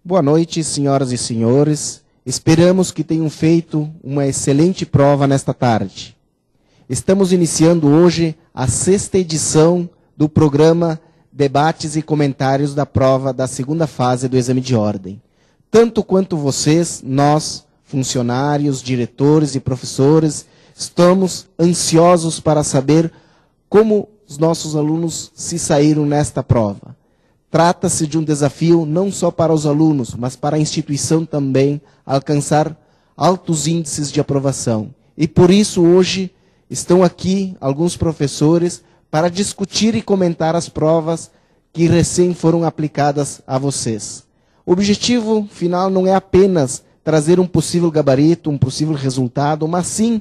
Boa noite, senhoras e senhores. Esperamos que tenham feito uma excelente prova nesta tarde. Estamos iniciando hoje a 6ª edição do programa Debates e Comentários da prova da segunda fase do exame de ordem. Tanto quanto vocês, nós, funcionários, diretores e professores, estamos ansiosos para saber como os nossos alunos se saíram nesta prova. Trata-se de um desafio não só para os alunos, mas para a instituição também alcançar altos índices de aprovação. E por isso hoje estão aqui alguns professores para discutir e comentar as provas que recém foram aplicadas a vocês. O objetivo final não é apenas trazer um possível gabarito, um possível resultado, mas sim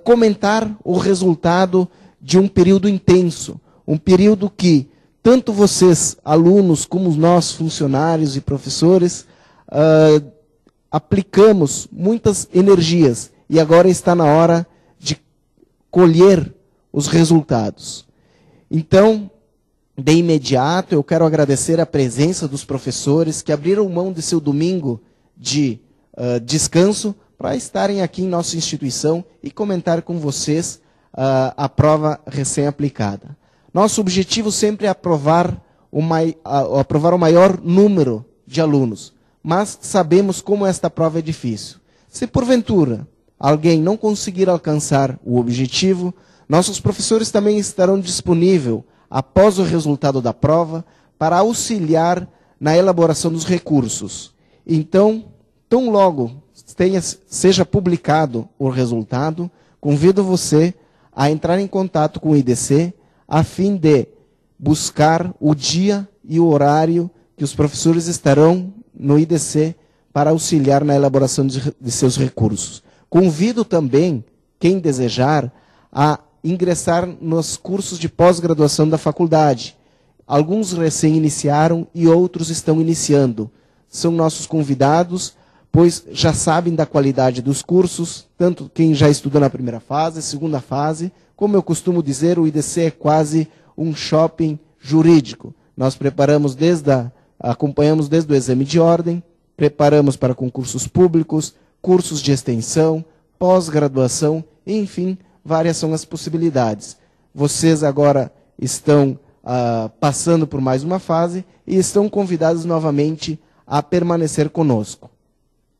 comentar o resultado de um período intenso, um período que tanto vocês, alunos, como nós, funcionários e professores, aplicamos muitas energias e agora está na hora de colher os resultados. Então, de imediato, eu quero agradecer a presença dos professores que abriram mão de seu domingo de descanso para estarem aqui em nossa instituição e comentar com vocês a prova recém-aplicada. Nosso objetivo sempre é aprovar o maior número de alunos, mas sabemos como esta prova é difícil. Se porventura alguém não conseguir alcançar o objetivo, nossos professores também estarão disponíveis após o resultado da prova para auxiliar na elaboração dos recursos. Então, tão logo seja publicado o resultado, convido você a entrar em contato com o IDC a fim de buscar o dia e o horário que os professores estarão no IDC para auxiliar na elaboração de seus recursos. Convido também, quem desejar, a ingressar nos cursos de pós-graduação da faculdade. Alguns recém-iniciaram e outros estão iniciando. São nossos convidados, pois já sabem da qualidade dos cursos, tanto quem já estudou na primeira fase, segunda fase. Como eu costumo dizer, o IDC é quase um shopping jurídico. Nós acompanhamos desde o exame de ordem, preparamos para concursos públicos, cursos de extensão, pós-graduação, enfim, várias são as possibilidades. Vocês agora estão passando por mais uma fase e estão convidados novamente a permanecer conosco.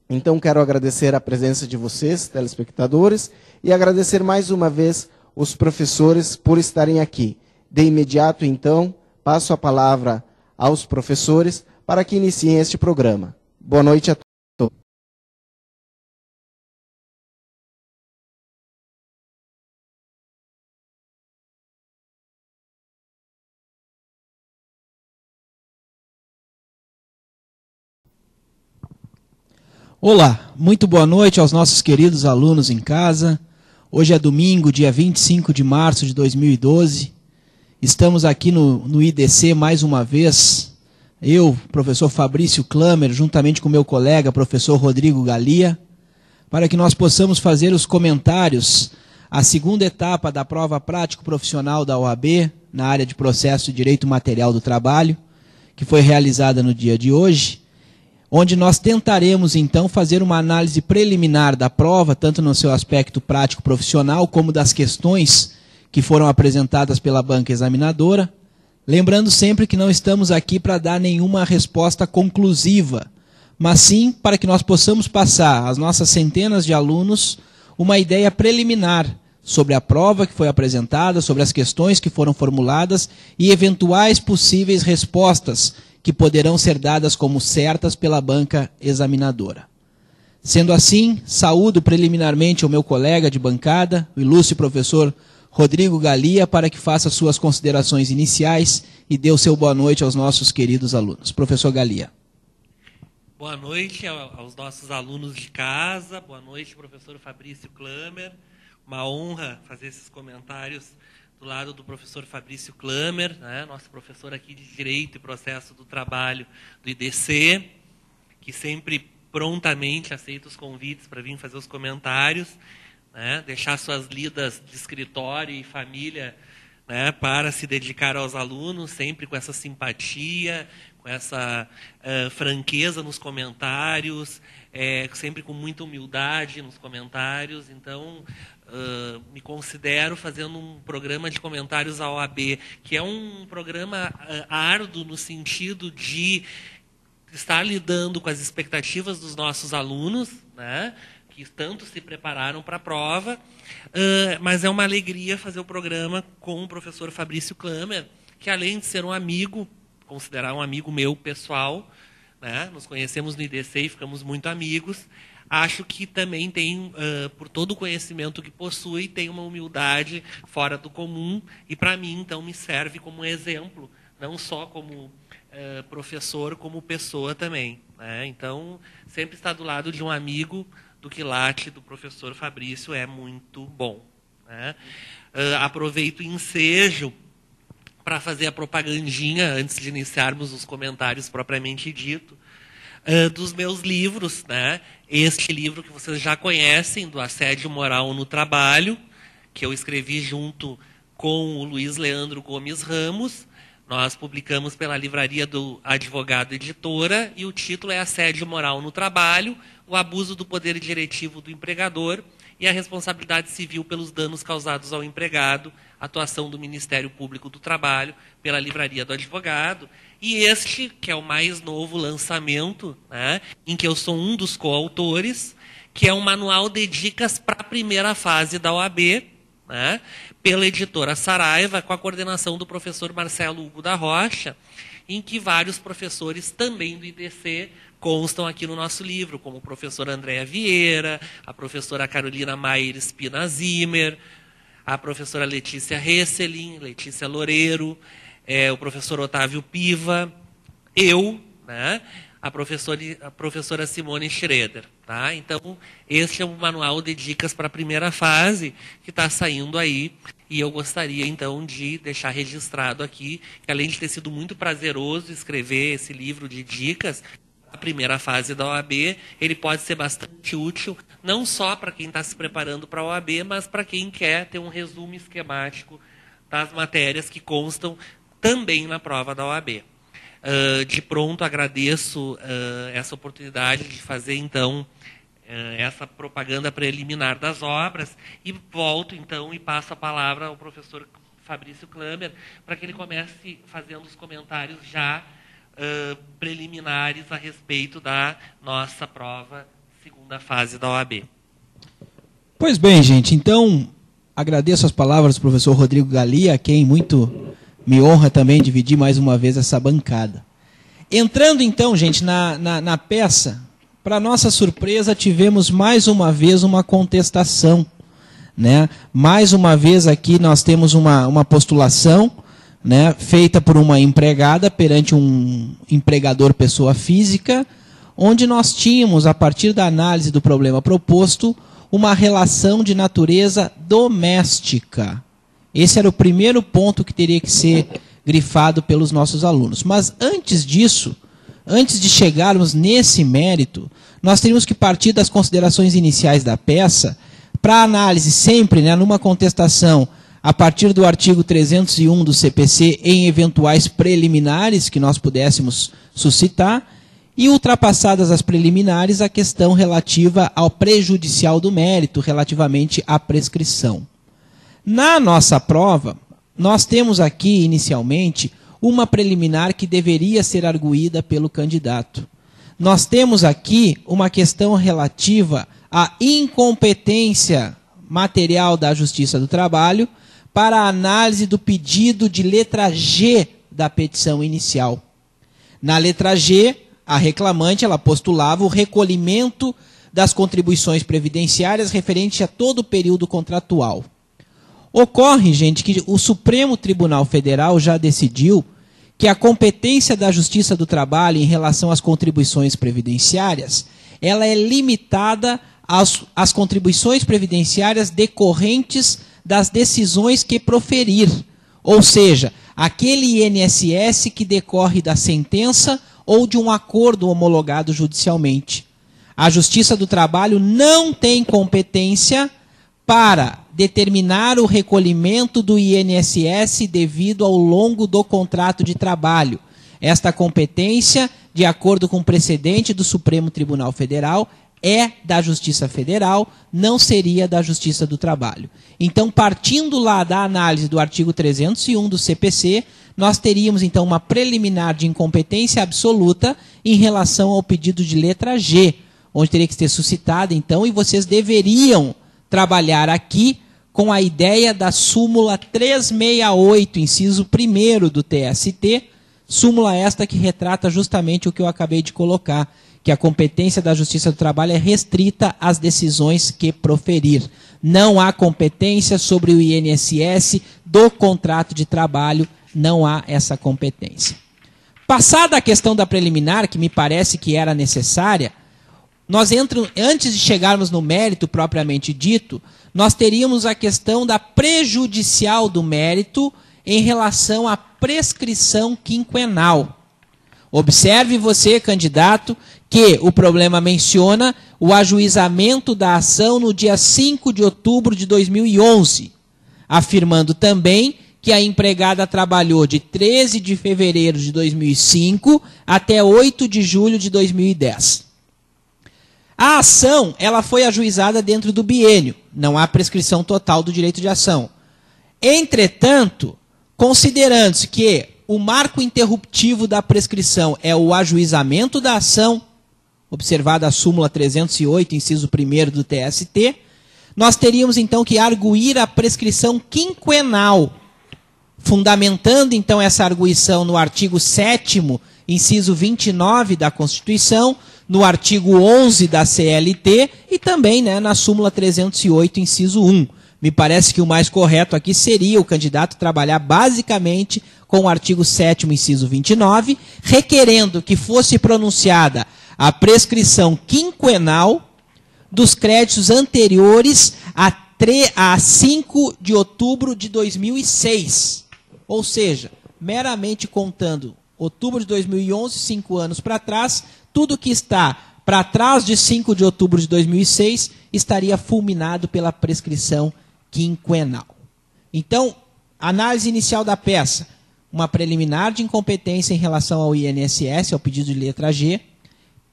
Então, quero agradecer a presença de vocês, telespectadores, e agradecer mais uma vez os professores por estarem aqui. De imediato, então, passo a palavra aos professores para que iniciem este programa. Boa noite a todos. Olá, muito boa noite aos nossos queridos alunos em casa. Hoje é domingo, dia 25 de março de 2012. Estamos aqui no IDC mais uma vez. Eu, professor Fabrício Klamer, juntamente com meu colega, professor Rodrigo Galia, para que nós possamos fazer os comentários à segunda etapa da prova prático-profissional da OAB, na área de processo de direito material do trabalho, que foi realizada no dia de hoje, onde nós tentaremos, então, fazer uma análise preliminar da prova, tanto no seu aspecto prático-profissional, como das questões que foram apresentadas pela banca examinadora, lembrando sempre que não estamos aqui para dar nenhuma resposta conclusiva, mas sim para que nós possamos passar às nossas centenas de alunos uma ideia preliminar sobre a prova que foi apresentada, sobre as questões que foram formuladas e eventuais possíveis respostas que poderão ser dadas como certas pela banca examinadora. Sendo assim, saúdo preliminarmente o meu colega de bancada, o ilustre professor Rodrigo Galia, para que faça suas considerações iniciais e dê o seu boa noite aos nossos queridos alunos. Professor Galia. Boa noite aos nossos alunos de casa, boa noite, professor Fabrício Klamer. Uma honra fazer esses comentários do lado do professor Fabrício Klamer, né, nosso professor aqui de Direito e Processo do Trabalho do IDC, que sempre prontamente aceita os convites para vir fazer os comentários, né, deixar suas lidas de escritório e família, né, para se dedicar aos alunos, sempre com essa simpatia, franqueza nos comentários, sempre com muita humildade nos comentários. Então, me considero fazendo um programa de comentários à OAB, que é um programa árduo no sentido de estar lidando com as expectativas dos nossos alunos, né, que tanto se prepararam para a prova, mas é uma alegria fazer o programa com o professor Fabrício Klamer, que além de ser um amigo, considerar um amigo meu pessoal, né, nos conhecemos no IDC e ficamos muito amigos, acho que também tem, por todo o conhecimento que possui, tem uma humildade fora do comum, e para mim, então, me serve como exemplo, não só como professor, como pessoa também, né? Então, sempre estar do lado de um amigo do quilate do professor Fabrício é muito bom, né? Aproveito o ensejo para fazer a propagandinha, antes de iniciarmos os comentários propriamente dito, dos meus livros, né? Este livro que vocês já conhecem, do Assédio Moral no Trabalho, que eu escrevi junto com o Luiz Leandro Gomes Ramos. Nós publicamos pela Livraria do Advogado Editora, e o título é Assédio Moral no Trabalho, o abuso do poder diretivo do empregador e a responsabilidade civil pelos danos causados ao empregado, atuação do Ministério Público do Trabalho, pela Livraria do Advogado. E este, que é o mais novo lançamento, né, em que eu sou um dos coautores, que é um manual de dicas para a primeira fase da OAB, né, pela editora Saraiva, com a coordenação do professor Marcelo Hugo da Rocha, em que vários professores também do IDC constam aqui no nosso livro, como o professor Andréa Vieira, a professora Carolina Maier Espina Zimmer, a professora Letícia Hesselin, Letícia Loureiro, o professor Otávio Piva, eu, né, a professora Simone Schroeder. Tá? Então, este é o manual de dicas para a primeira fase, que está saindo aí, e eu gostaria, então, de deixar registrado aqui, que além de ter sido muito prazeroso escrever esse livro de dicas, a primeira fase da OAB, ele pode ser bastante útil, não só para quem está se preparando para a OAB, mas para quem quer ter um resumo esquemático das matérias que constam também na prova da OAB. De pronto, agradeço essa oportunidade de fazer, então, essa propaganda preliminar das obras, e volto, então, e passo a palavra ao professor Fabrício Klamer, para que ele comece fazendo os comentários já preliminares a respeito da nossa prova, segunda fase da OAB. Pois bem, gente, então, agradeço as palavras do professor Rodrigo Galia, a quem muito me honra também dividir mais uma vez essa bancada. Entrando então, gente, na peça, para nossa surpresa, tivemos mais uma vez uma contestação, né? Mais uma vez aqui nós temos uma postulação, né, feita por uma empregada perante um empregador pessoa física, onde nós tínhamos, a partir da análise do problema proposto, uma relação de natureza doméstica. Esse era o primeiro ponto que teria que ser grifado pelos nossos alunos. Mas antes disso, antes de chegarmos nesse mérito, nós teríamos que partir das considerações iniciais da peça para análise sempre, né, numa contestação a partir do artigo 301 do CPC em eventuais preliminares que nós pudéssemos suscitar, e ultrapassadas as preliminares, a questão relativa ao prejudicial do mérito, relativamente à prescrição. Na nossa prova, nós temos aqui, inicialmente, uma preliminar que deveria ser arguída pelo candidato. Nós temos aqui uma questão relativa à incompetência material da Justiça do Trabalho para a análise do pedido de letra G da petição inicial. Na letra G, a reclamante ela postulava o recolhimento das contribuições previdenciárias referente a todo o período contratual. Ocorre, gente, que o Supremo Tribunal Federal já decidiu que a competência da Justiça do Trabalho em relação às contribuições previdenciárias, ela é limitada às contribuições previdenciárias decorrentes das decisões que proferir, ou seja, aquele INSS que decorre da sentença ou de um acordo homologado judicialmente. A Justiça do Trabalho não tem competência para determinar o recolhimento do INSS devido ao longo do contrato de trabalho. Esta competência, de acordo com o precedente do Supremo Tribunal Federal, é da Justiça Federal, não seria da Justiça do Trabalho. Então, partindo lá da análise do artigo 301 do CPC, nós teríamos, então, uma preliminar de incompetência absoluta em relação ao pedido de letra G, onde teria que ser suscitada, então, e vocês deveriam trabalhar aqui com a ideia da súmula 368, inciso 1º do TST, súmula esta que retrata justamente o que eu acabei de colocar, que a competência da Justiça do Trabalho é restrita às decisões que proferir. Não há competência sobre o INSS do contrato de trabalho, não há essa competência. Passada a questão da preliminar, que me parece que era necessária, antes de chegarmos no mérito propriamente dito, nós teríamos a questão da prejudicial do mérito em relação à prescrição quinquenal. Observe você, candidato, que o problema menciona o ajuizamento da ação no dia 5 de outubro de 2011, afirmando também que a empregada trabalhou de 13 de fevereiro de 2005 até 8 de julho de 2010. A ação ela foi ajuizada dentro do biênio, não há prescrição total do direito de ação. Entretanto, considerando-se que o marco interruptivo da prescrição é o ajuizamento da ação, observada a súmula 308, inciso 1º do TST, nós teríamos então que arguir a prescrição quinquenal, fundamentando então essa arguição no artigo 7º, inciso 29 da Constituição, no artigo 11 da CLT e também, né, na súmula 308, inciso 1. Me parece que o mais correto aqui seria o candidato trabalhar basicamente com o artigo 7º, inciso 29, requerendo que fosse pronunciada a prescrição quinquenal dos créditos anteriores a 5 de outubro de 2006. Ou seja, meramente contando outubro de 2011, 5 anos para trás, tudo que está para trás de 5 de outubro de 2006 estaria fulminado pela prescrição quinquenal. Então, análise inicial da peça, uma preliminar de incompetência em relação ao INSS, ao pedido de letra G,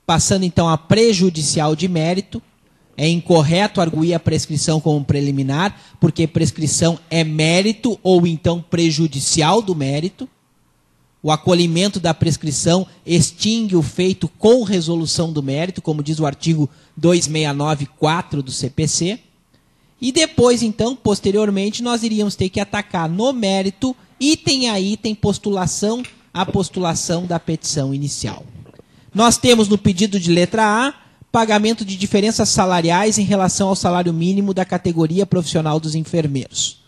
passando então a prejudicial de mérito. É incorreto arguir a prescrição como preliminar, porque prescrição é mérito ou então prejudicial do mérito. O acolhimento da prescrição extingue o feito com resolução do mérito, como diz o artigo 269.4 do CPC. E depois, então, posteriormente, nós iríamos ter que atacar no mérito, item a item, postulação a postulação da petição inicial. Nós temos no pedido de letra A, pagamento de diferenças salariais em relação ao salário mínimo da categoria profissional dos enfermeiros.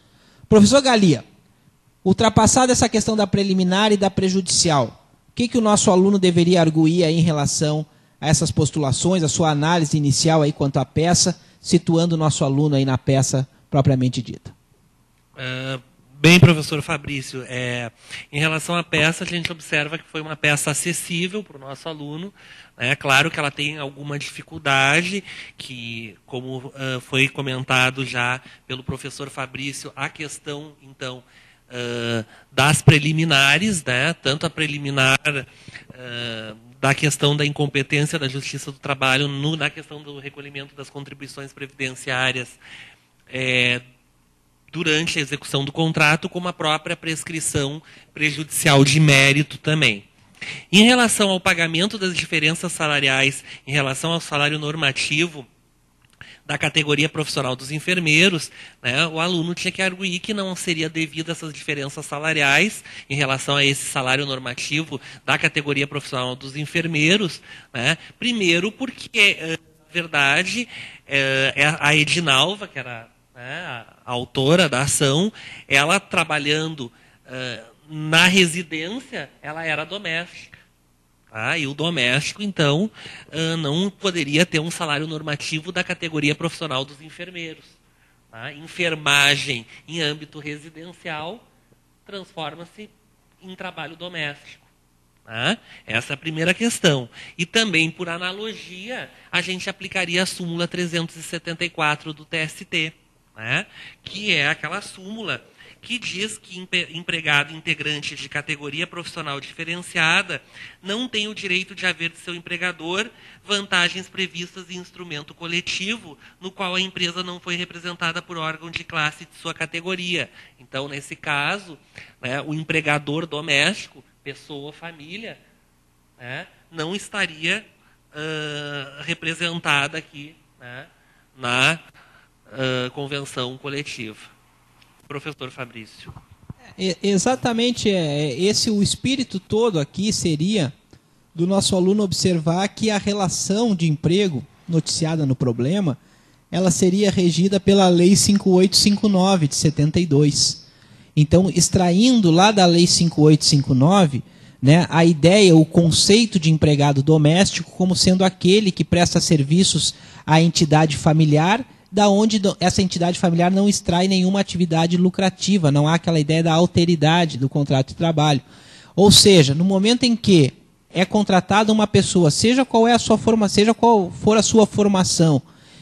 Professor Galia, ultrapassada essa questão da preliminar e da prejudicial, o que o nosso aluno deveria arguir aí em relação a essas postulações, a sua análise inicial aí quanto à peça, situando o nosso aluno aí na peça propriamente dita? Bem, professor Fabrício, em relação à peça, a gente observa que foi uma peça acessível para o nosso aluno. É claro que ela tem alguma dificuldade, que, como foi comentado já pelo professor Fabrício, a questão, então, das preliminares, né, tanto a preliminar da questão da incompetência da Justiça do Trabalho na questão do recolhimento das contribuições previdenciárias durante a execução do contrato, como a própria prescrição prejudicial de mérito também. Em relação ao pagamento das diferenças salariais em relação ao salário normativo da categoria profissional dos enfermeiros, né, o aluno tinha que arguir que não seria devido essas diferenças salariais em relação a esse salário normativo da categoria profissional dos enfermeiros, né, primeiro porque, na verdade, a Edinalva, que era a autora da ação, ela trabalhando na residência, ela era doméstica. E o doméstico, então, não poderia ter um salário normativo da categoria profissional dos enfermeiros. Enfermagem em âmbito residencial transforma-se em trabalho doméstico. Essa é a primeira questão. E também, por analogia, a gente aplicaria a súmula 374 do TST, que é aquela súmula que diz que empregado integrante de categoria profissional diferenciada não tem o direito de haver de seu empregador vantagens previstas em instrumento coletivo no qual a empresa não foi representada por órgão de classe de sua categoria. Então, nesse caso, né, o empregador doméstico, pessoa ou família, né, não estaria representada aqui, né, na convenção coletiva. Professor Fabrício. Exatamente, esse o espírito todo aqui seria do nosso aluno observar que a relação de emprego noticiada no problema, ela seria regida pela Lei 5859 de 72. Então, extraindo lá da Lei 5859, né, a ideia, o conceito de empregado doméstico como sendo aquele que presta serviços à entidade familiar, da onde essa entidade familiar não extrai nenhuma atividade lucrativa, não há aquela ideia da alteridade do contrato de trabalho. Ou seja, no momento em que é contratada uma pessoa, seja qual é a sua formação, seja qual for a sua formação,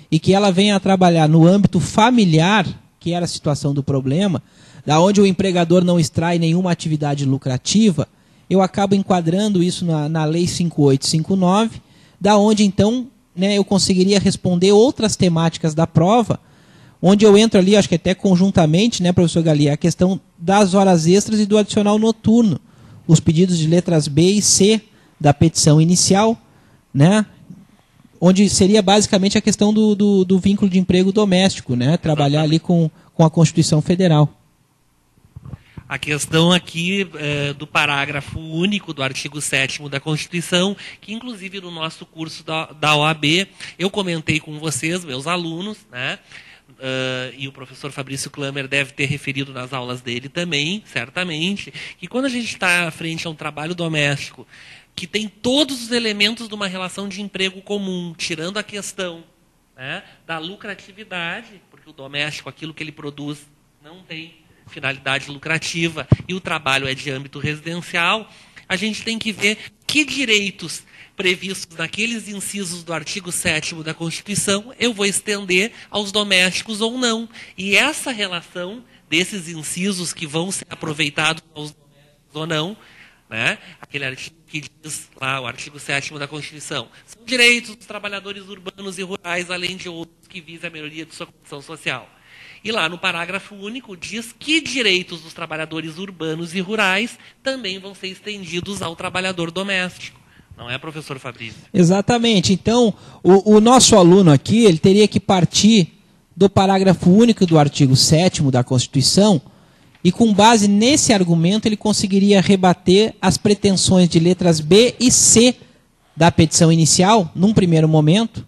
e que ela venha a trabalhar no âmbito familiar, que era a situação do problema, da onde o empregador não extrai nenhuma atividade lucrativa, eu acabo enquadrando isso na Lei 5859, da onde então, né, eu conseguiria responder outras temáticas da prova, onde eu entro ali, acho que até conjuntamente, né, professor Galia, a questão das horas extras e do adicional noturno, os pedidos de letras B e C da petição inicial, né, onde seria basicamente a questão do vínculo de emprego doméstico, né, trabalhar ali com a Constituição Federal. A questão aqui do parágrafo único do artigo 7º da Constituição, que inclusive no nosso curso da OAB, eu comentei com vocês, meus alunos, né, e o professor Fabrício Klammer deve ter referido nas aulas dele também, certamente, que quando a gente está frente a um trabalho doméstico, que tem todos os elementos de uma relação de emprego comum, tirando a questão, né, da lucratividade, porque o doméstico, aquilo que ele produz, não tem finalidade lucrativa, e o trabalho é de âmbito residencial, a gente tem que ver que direitos previstos naqueles incisos do artigo 7º da Constituição eu vou estender aos domésticos ou não. E essa relação desses incisos que vão ser aproveitados aos domésticos ou não, né, aquele artigo que diz lá, o artigo 7º da Constituição, são direitos dos trabalhadores urbanos e rurais, além de outros que visam a melhoria de sua condição social. E lá no parágrafo único diz que direitos dos trabalhadores urbanos e rurais também vão ser estendidos ao trabalhador doméstico. Não é, professor Fabrício? Exatamente. Então, o nosso aluno aqui, ele teria que partir do parágrafo único do artigo 7º da Constituição e, com base nesse argumento, ele conseguiria rebater as pretensões de letras B e C da petição inicial, num primeiro momento,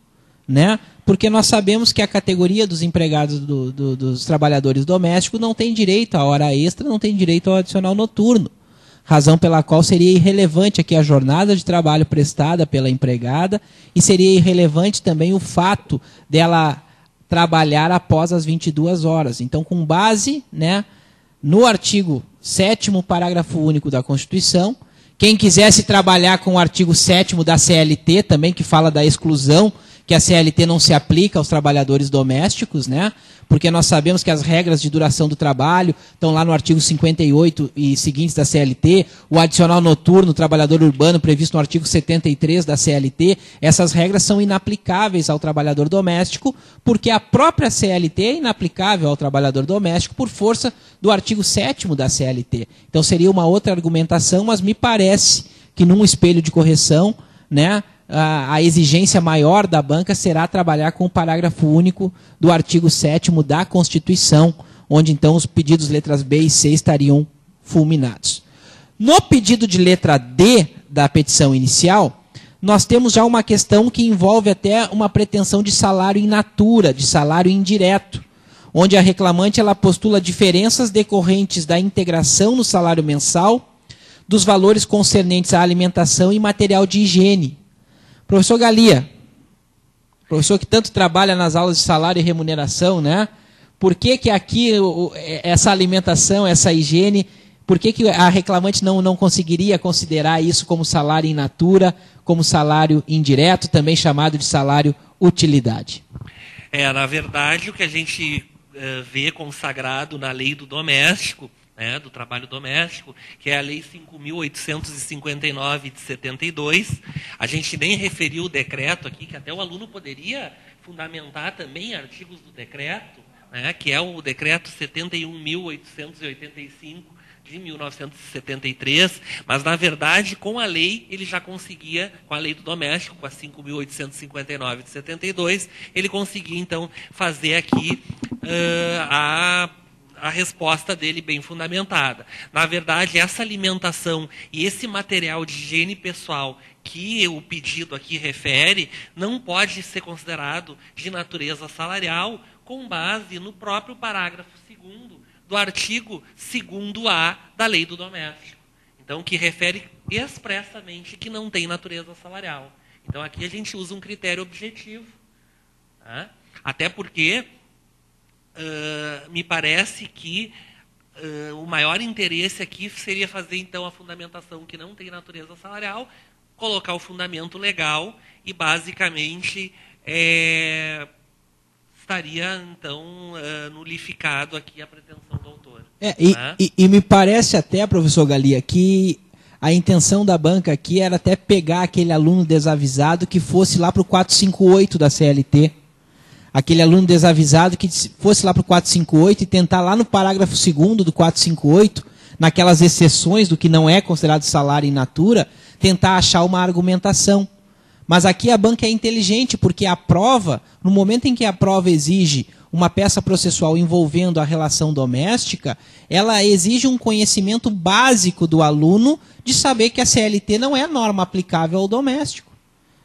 né? Porque nós sabemos que a categoria dos empregados dos trabalhadores domésticos não tem direito à hora extra, não tem direito ao adicional noturno. Razão pela qual seria irrelevante aqui a jornada de trabalho prestada pela empregada e seria irrelevante também o fato dela trabalhar após as 22 horas. Então, com base, né, no artigo 7º, parágrafo único da Constituição, quem quisesse trabalhar com o artigo 7º da CLT, também que fala da exclusão, que a CLT não se aplica aos trabalhadores domésticos, né? Porque nós sabemos que as regras de duração do trabalho estão lá no artigo 58 e seguintes da CLT, o adicional noturno, trabalhador urbano, previsto no artigo 73 da CLT, essas regras são inaplicáveis ao trabalhador doméstico, porque a própria CLT é inaplicável ao trabalhador doméstico por força do artigo 7º da CLT. Então seria uma outra argumentação, mas me parece que num espelho de correção, né, a exigência maior da banca será trabalhar com o parágrafo único do artigo 7º da Constituição, onde então os pedidos letras B e C estariam fulminados. No pedido de letra D da petição inicial, nós temos já uma questão que envolve até uma pretensão de salário in natura, de salário indireto, onde a reclamante ela postula diferenças decorrentes da integração no salário mensal dos valores concernentes à alimentação e material de higiene. Professor Galia, professor que tanto trabalha nas aulas de salário e remuneração, né? Por que que aqui essa alimentação, essa higiene, por que que a reclamante não conseguiria considerar isso como salário in natura, como salário indireto, também chamado de salário utilidade? Na verdade, o que a gente vê consagrado na lei do doméstico, né, do trabalho doméstico, que é a Lei 5.859 de 72. A gente nem referiu o decreto aqui, que até o aluno poderia fundamentar também artigos do decreto, né, que é o decreto 71.885 de 1973, mas, na verdade, com a lei, ele já conseguia, com a lei do doméstico, com a 5.859 de 72, ele conseguia, então, fazer aqui a resposta dele bem fundamentada. Na verdade, essa alimentação e esse material de higiene pessoal que o pedido aqui refere não pode ser considerado de natureza salarial com base no próprio parágrafo 2º do artigo 2º-A da Lei do Doméstico. Então, que refere expressamente que não tem natureza salarial. Então, aqui a gente usa um critério objetivo. Tá? Até porque me parece que o maior interesse aqui seria fazer, então, a fundamentação que não tem natureza salarial, colocar o fundamento legal e, basicamente, estaria, então, nulificado aqui a pretensão do autor. E me parece até, professor Galia, que a intenção da banca aqui era até pegar aquele aluno desavisado que fosse lá para o 458 da CLT. Aquele aluno desavisado que fosse lá para o 458 e tentar lá no parágrafo 2º do 458, naquelas exceções do que não é considerado salário in natura, tentar achar uma argumentação. Mas aqui a banca é inteligente, porque a prova, no momento em que a prova exige uma peça processual envolvendo a relação doméstica, ela exige um conhecimento básico do aluno de saber que a CLT não é norma aplicável ao doméstico.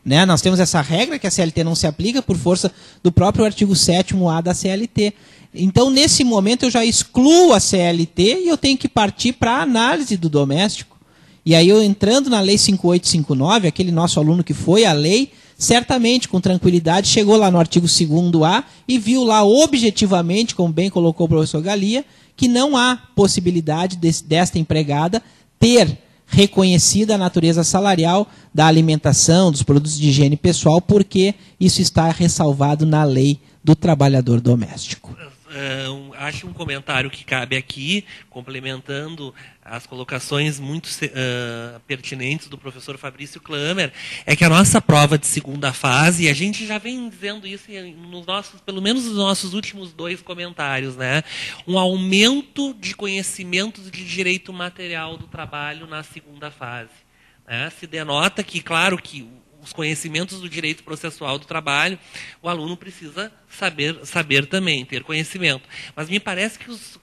Né? Nós temos essa regra que a CLT não se aplica por força do próprio artigo 7º-A da CLT. Então, nesse momento, eu já excluo a CLT e eu tenho que partir para a análise do doméstico. E aí, eu entrando na Lei 5859, aquele nosso aluno que foi à lei, certamente, com tranquilidade, chegou lá no artigo 2º-A e viu lá objetivamente, como bem colocou o professor Galia, que não há possibilidade desta empregada ter reconhecida a natureza salarial da alimentação, dos produtos de higiene pessoal, porque isso está ressalvado na lei do trabalhador doméstico. Acho um comentário que cabe aqui, complementando as colocações muito pertinentes do professor Fabrício Klamer, é que a nossa prova de segunda fase, e a gente já vem dizendo isso pelo menos nos nossos últimos 2 comentários, né? Um aumento de conhecimentos de direito material do trabalho na segunda fase. Né? Se denota que, claro, que os conhecimentos do direito processual do trabalho, o aluno precisa saber também, ter conhecimento. Mas me parece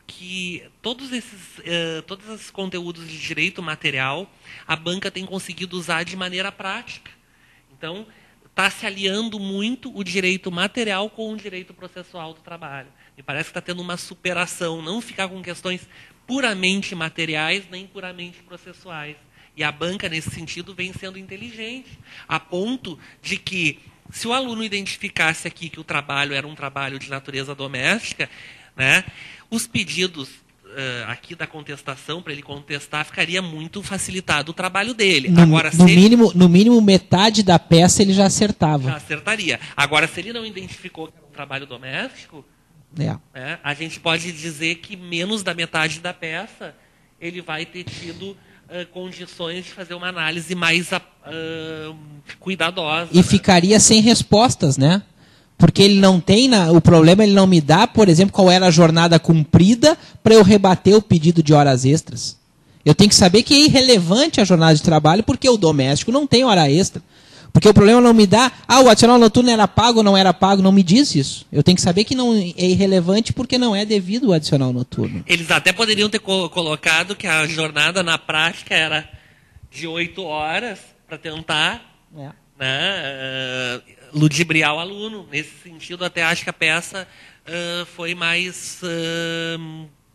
que todos esses conteúdos de direito material, a banca tem conseguido usar de maneira prática. Então, está se aliando muito o direito material com o direito processual do trabalho. Me parece que está tendo uma superação, não ficar com questões puramente materiais, nem puramente processuais. E a banca, nesse sentido, vem sendo inteligente, a ponto de que, se o aluno identificasse aqui que o trabalho era um trabalho de natureza doméstica, né, os pedidos aqui da contestação, para ele contestar, ficaria muito facilitado o trabalho dele. No mínimo, metade da peça ele já acertava. Já acertaria. Agora, se ele não identificou que era um trabalho doméstico, a gente pode dizer que menos da metade da peça ele vai ter tido condições de fazer uma análise mais cuidadosa. E ficaria sem respostas, né? Porque ele não tem, o problema ele não me dá, por exemplo, qual era a jornada cumprida para eu rebater o pedido de horas extras. Eu tenho que saber que é irrelevante a jornada de trabalho, porque o doméstico não tem hora extra. Porque o problema não me dá, o adicional noturno era pago ou não era pago, não me diz isso. Eu tenho que saber que não é irrelevante porque não é devido o adicional noturno. Eles até poderiam ter colocado que a jornada na prática era de 8 horas para tentar ludibriar o aluno. Nesse sentido, até acho que a peça foi mais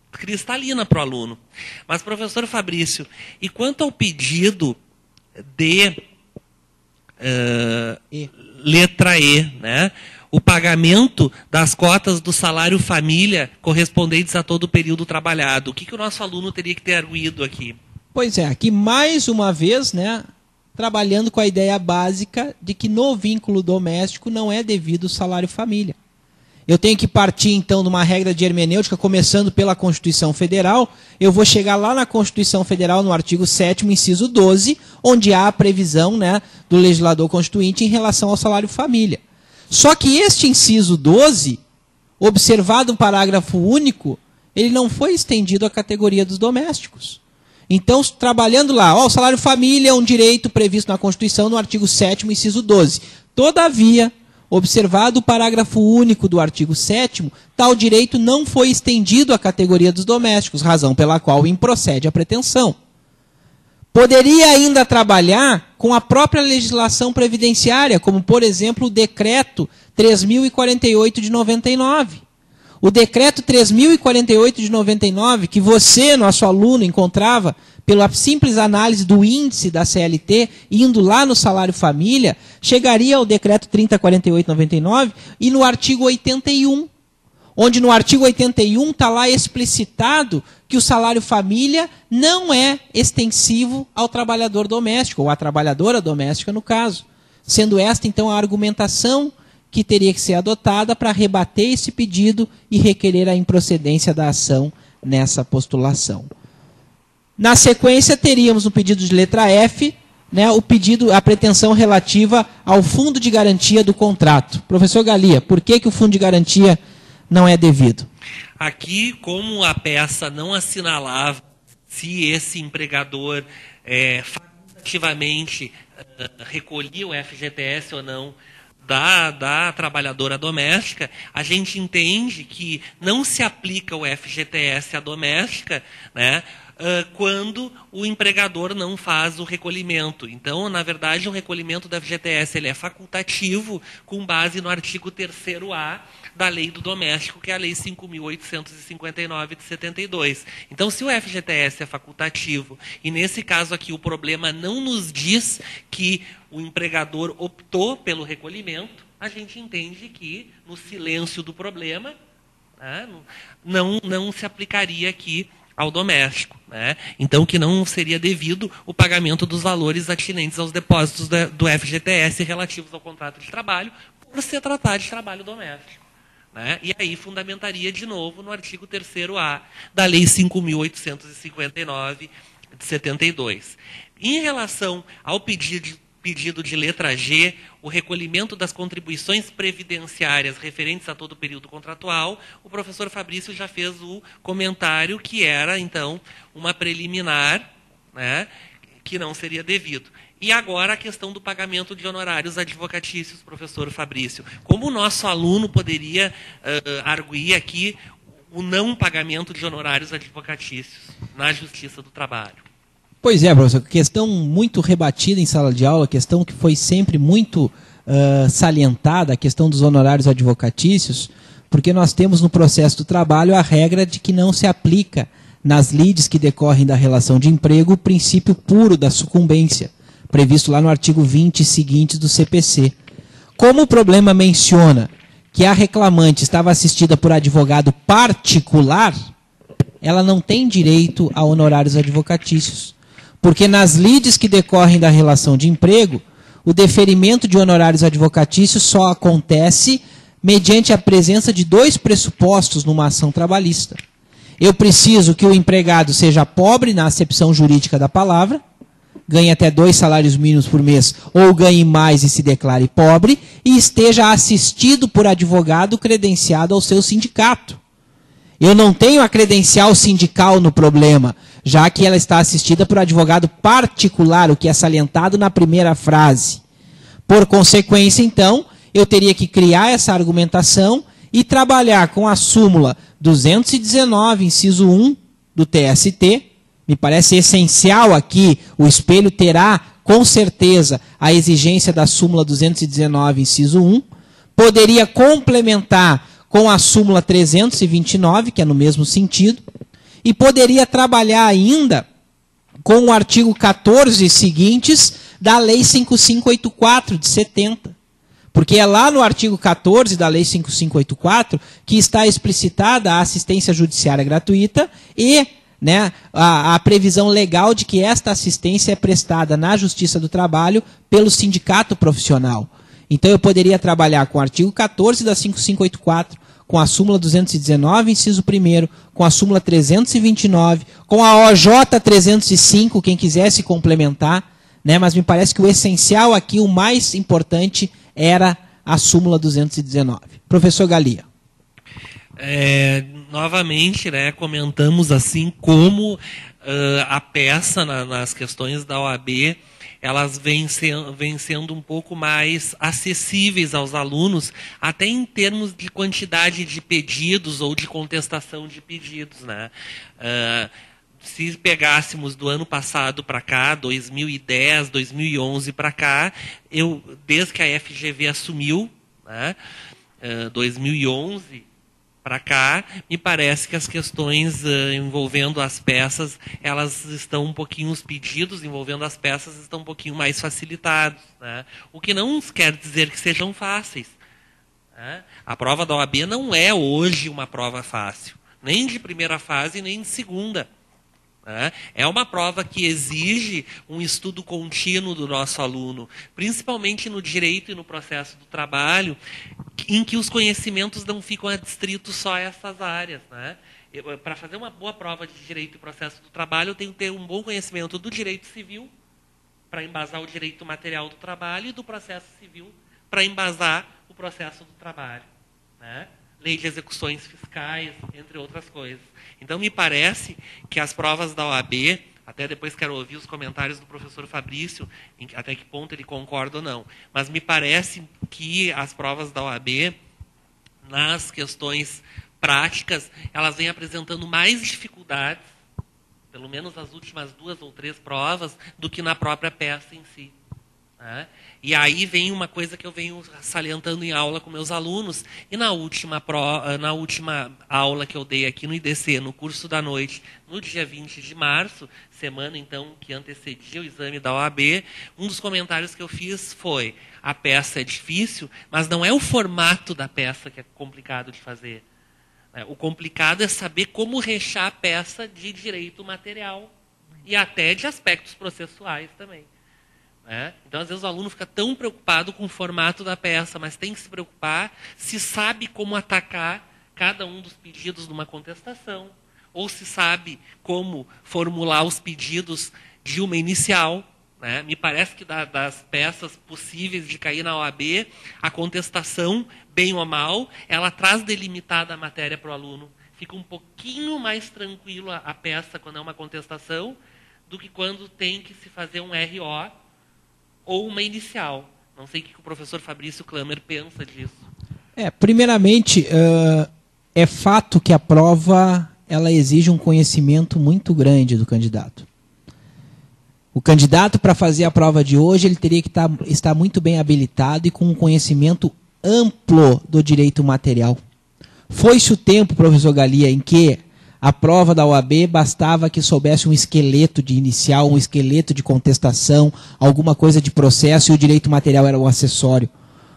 cristalina para o aluno. Mas, professor Fabrício, e quanto ao pedido de letra E, né? O pagamento das cotas do salário família correspondentes a todo o período trabalhado. O que o nosso aluno teria que ter arguído aqui? Pois é, aqui mais uma vez, né, trabalhando com a ideia básica de que no vínculo doméstico não é devido o salário família. Eu tenho que partir, então, de uma regra de hermenêutica, começando pela Constituição Federal. Eu vou chegar lá na Constituição Federal, no artigo 7º, inciso 12, onde há a previsão, né, do legislador constituinte em relação ao salário-família. Só que este inciso 12, observado um parágrafo único, ele não foi estendido à categoria dos domésticos. Então, trabalhando lá, o salário-família é um direito previsto na Constituição, no artigo 7º, inciso 12. Todavia, observado o parágrafo único do artigo 7º, tal direito não foi estendido à categoria dos domésticos, razão pela qual improcede a pretensão. Poderia ainda trabalhar com a própria legislação previdenciária, como, por exemplo, o Decreto 3.048 de 99. O Decreto 3.048 de 99, que você, nosso aluno, encontrava pela simples análise do índice da CLT, indo lá no salário-família, chegaria ao Decreto 3048/99 e no artigo 81, onde no artigo 81 está lá explicitado que o salário-família não é extensivo ao trabalhador doméstico, ou à trabalhadora doméstica, no caso. Sendo esta, então, a argumentação que teria que ser adotada para rebater esse pedido e requerer a improcedência da ação nessa postulação. Na sequência, teríamos no pedido de letra F, né, a pretensão relativa ao fundo de garantia do contrato. Professor Galia, por que o fundo de garantia não é devido? Aqui, como a peça não assinalava se esse empregador facultativamente recolhia o FGTS ou não da trabalhadora doméstica, a gente entende que não se aplica o FGTS à doméstica, né, quando o empregador não faz o recolhimento. Então, na verdade, o recolhimento do FGTS ele é facultativo com base no artigo 3º-A da Lei do Doméstico, que é a Lei 5.859 de 72. Então, se o FGTS é facultativo, e nesse caso aqui o problema não nos diz que o empregador optou pelo recolhimento, a gente entende que, no silêncio do problema, né, não se aplicaria aqui ao doméstico, né? Então, que não seria devido o pagamento dos valores atinentes aos depósitos do FGTS relativos ao contrato de trabalho, por se tratar de trabalho doméstico, né? E aí fundamentaria de novo no artigo 3º-A da Lei 5.859 de 72. Em relação ao pedido de letra G, o recolhimento das contribuições previdenciárias referentes a todo o período contratual, o professor Fabrício já fez o comentário que era, então, uma preliminar, né, que não seria devido. E agora a questão do pagamento de honorários advocatícios, professor Fabrício. Como o nosso aluno poderia arguir aqui o não pagamento de honorários advocatícios na Justiça do Trabalho? Pois é, professor, questão muito rebatida em sala de aula, questão que foi sempre muito salientada, a questão dos honorários advocatícios, porque nós temos no processo do trabalho a regra de que não se aplica nas lides que decorrem da relação de emprego o princípio puro da sucumbência, previsto lá no artigo 20 e seguintes do CPC. Como o problema menciona que a reclamante estava assistida por advogado particular, ela não tem direito a honorários advocatícios. Porque nas lides que decorrem da relação de emprego, o deferimento de honorários advocatícios só acontece mediante a presença de dois pressupostos numa ação trabalhista. Eu preciso que o empregado seja pobre na acepção jurídica da palavra, ganhe até 2 salários mínimos por mês, ou ganhe mais e se declare pobre, e esteja assistido por advogado credenciado ao seu sindicato. Eu não tenho a credencial sindical no problema, já que ela está assistida por advogado particular, o que é salientado na primeira frase. Por consequência, então, eu teria que criar essa argumentação e trabalhar com a súmula 219, inciso 1 do TST. Me parece essencial aqui, o espelho terá, com certeza, a exigência da súmula 219, inciso 1. Poderia complementar com a súmula 329, que é no mesmo sentido, e poderia trabalhar ainda com o artigo 14 seguintes da Lei 5584 de 70. Porque é lá no artigo 14 da Lei 5584 que está explicitada a assistência judiciária gratuita e, né, a previsão legal de que esta assistência é prestada na Justiça do Trabalho pelo sindicato profissional. Então eu poderia trabalhar com o artigo 14 da 5584, com a súmula 219, inciso 1º, com a súmula 329, com a OJ 305, quem quisesse complementar, né? Mas me parece que o essencial aqui, o mais importante, era a súmula 219. Professor Galia. Novamente, né, comentamos assim como a peça nas questões da OAB, elas vêm sendo um pouco mais acessíveis aos alunos, até em termos de quantidade de pedidos ou de contestação de pedidos, né? Se pegássemos do ano passado para cá, 2010, 2011 para cá, desde que a FGV assumiu, né, 2011 para cá, me parece que as questões envolvendo as peças, elas estão um pouquinho, os pedidos envolvendo as peças estão um pouquinho mais facilitados, né? O que não quer dizer que sejam fáceis, né? A prova da OAB não é hoje uma prova fácil, nem de primeira fase, nem de segunda. É uma prova que exige um estudo contínuo do nosso aluno, principalmente no direito e no processo do trabalho, em que os conhecimentos não ficam adstritos só a essas áreas, né? Para fazer uma boa prova de direito e processo do trabalho, eu tenho que ter um bom conhecimento do direito civil, para embasar o direito material do trabalho, e do processo civil, para embasar o processo do trabalho, né? Lei de execuções fiscais, entre outras coisas. Então, me parece que as provas da OAB, até depois quero ouvir os comentários do professor Fabrício, até que ponto ele concorda ou não, mas me parece que as provas da OAB, nas questões práticas, elas vêm apresentando mais dificuldades, pelo menos as últimas 2 ou 3 provas, do que na própria peça em si. E aí vem uma coisa que eu venho salientando em aula com meus alunos, e na última aula que eu dei aqui no IDC, no curso da noite, no dia 20 de março, semana então que antecedia o exame da OAB, um dos comentários que eu fiz foi: a peça é difícil, mas não é o formato da peça que é complicado de fazer. O complicado é saber como rechear a peça de direito material e até de aspectos processuais também. Então, às vezes, o aluno fica tão preocupado com o formato da peça, mas tem que se preocupar se sabe como atacar cada um dos pedidos de uma contestação, ou se sabe como formular os pedidos de uma inicial. Me parece que das peças possíveis de cair na OAB, a contestação, bem ou mal, ela traz delimitada a matéria para o aluno. Fica um pouquinho mais tranquilo a peça quando é uma contestação do que quando tem que se fazer um RO ou uma inicial. Não sei o que o professor Fabrício Klamer pensa disso. Primeiramente, é fato que a prova ela exige um conhecimento muito grande do candidato. O candidato, para fazer a prova de hoje, ele teria que estar muito bem habilitado e com um conhecimento amplo do direito material. Foi-se o tempo, professor Galia, em que a prova da OAB bastava que soubesse um esqueleto de inicial, um esqueleto de contestação, alguma coisa de processo, e o direito material era um acessório.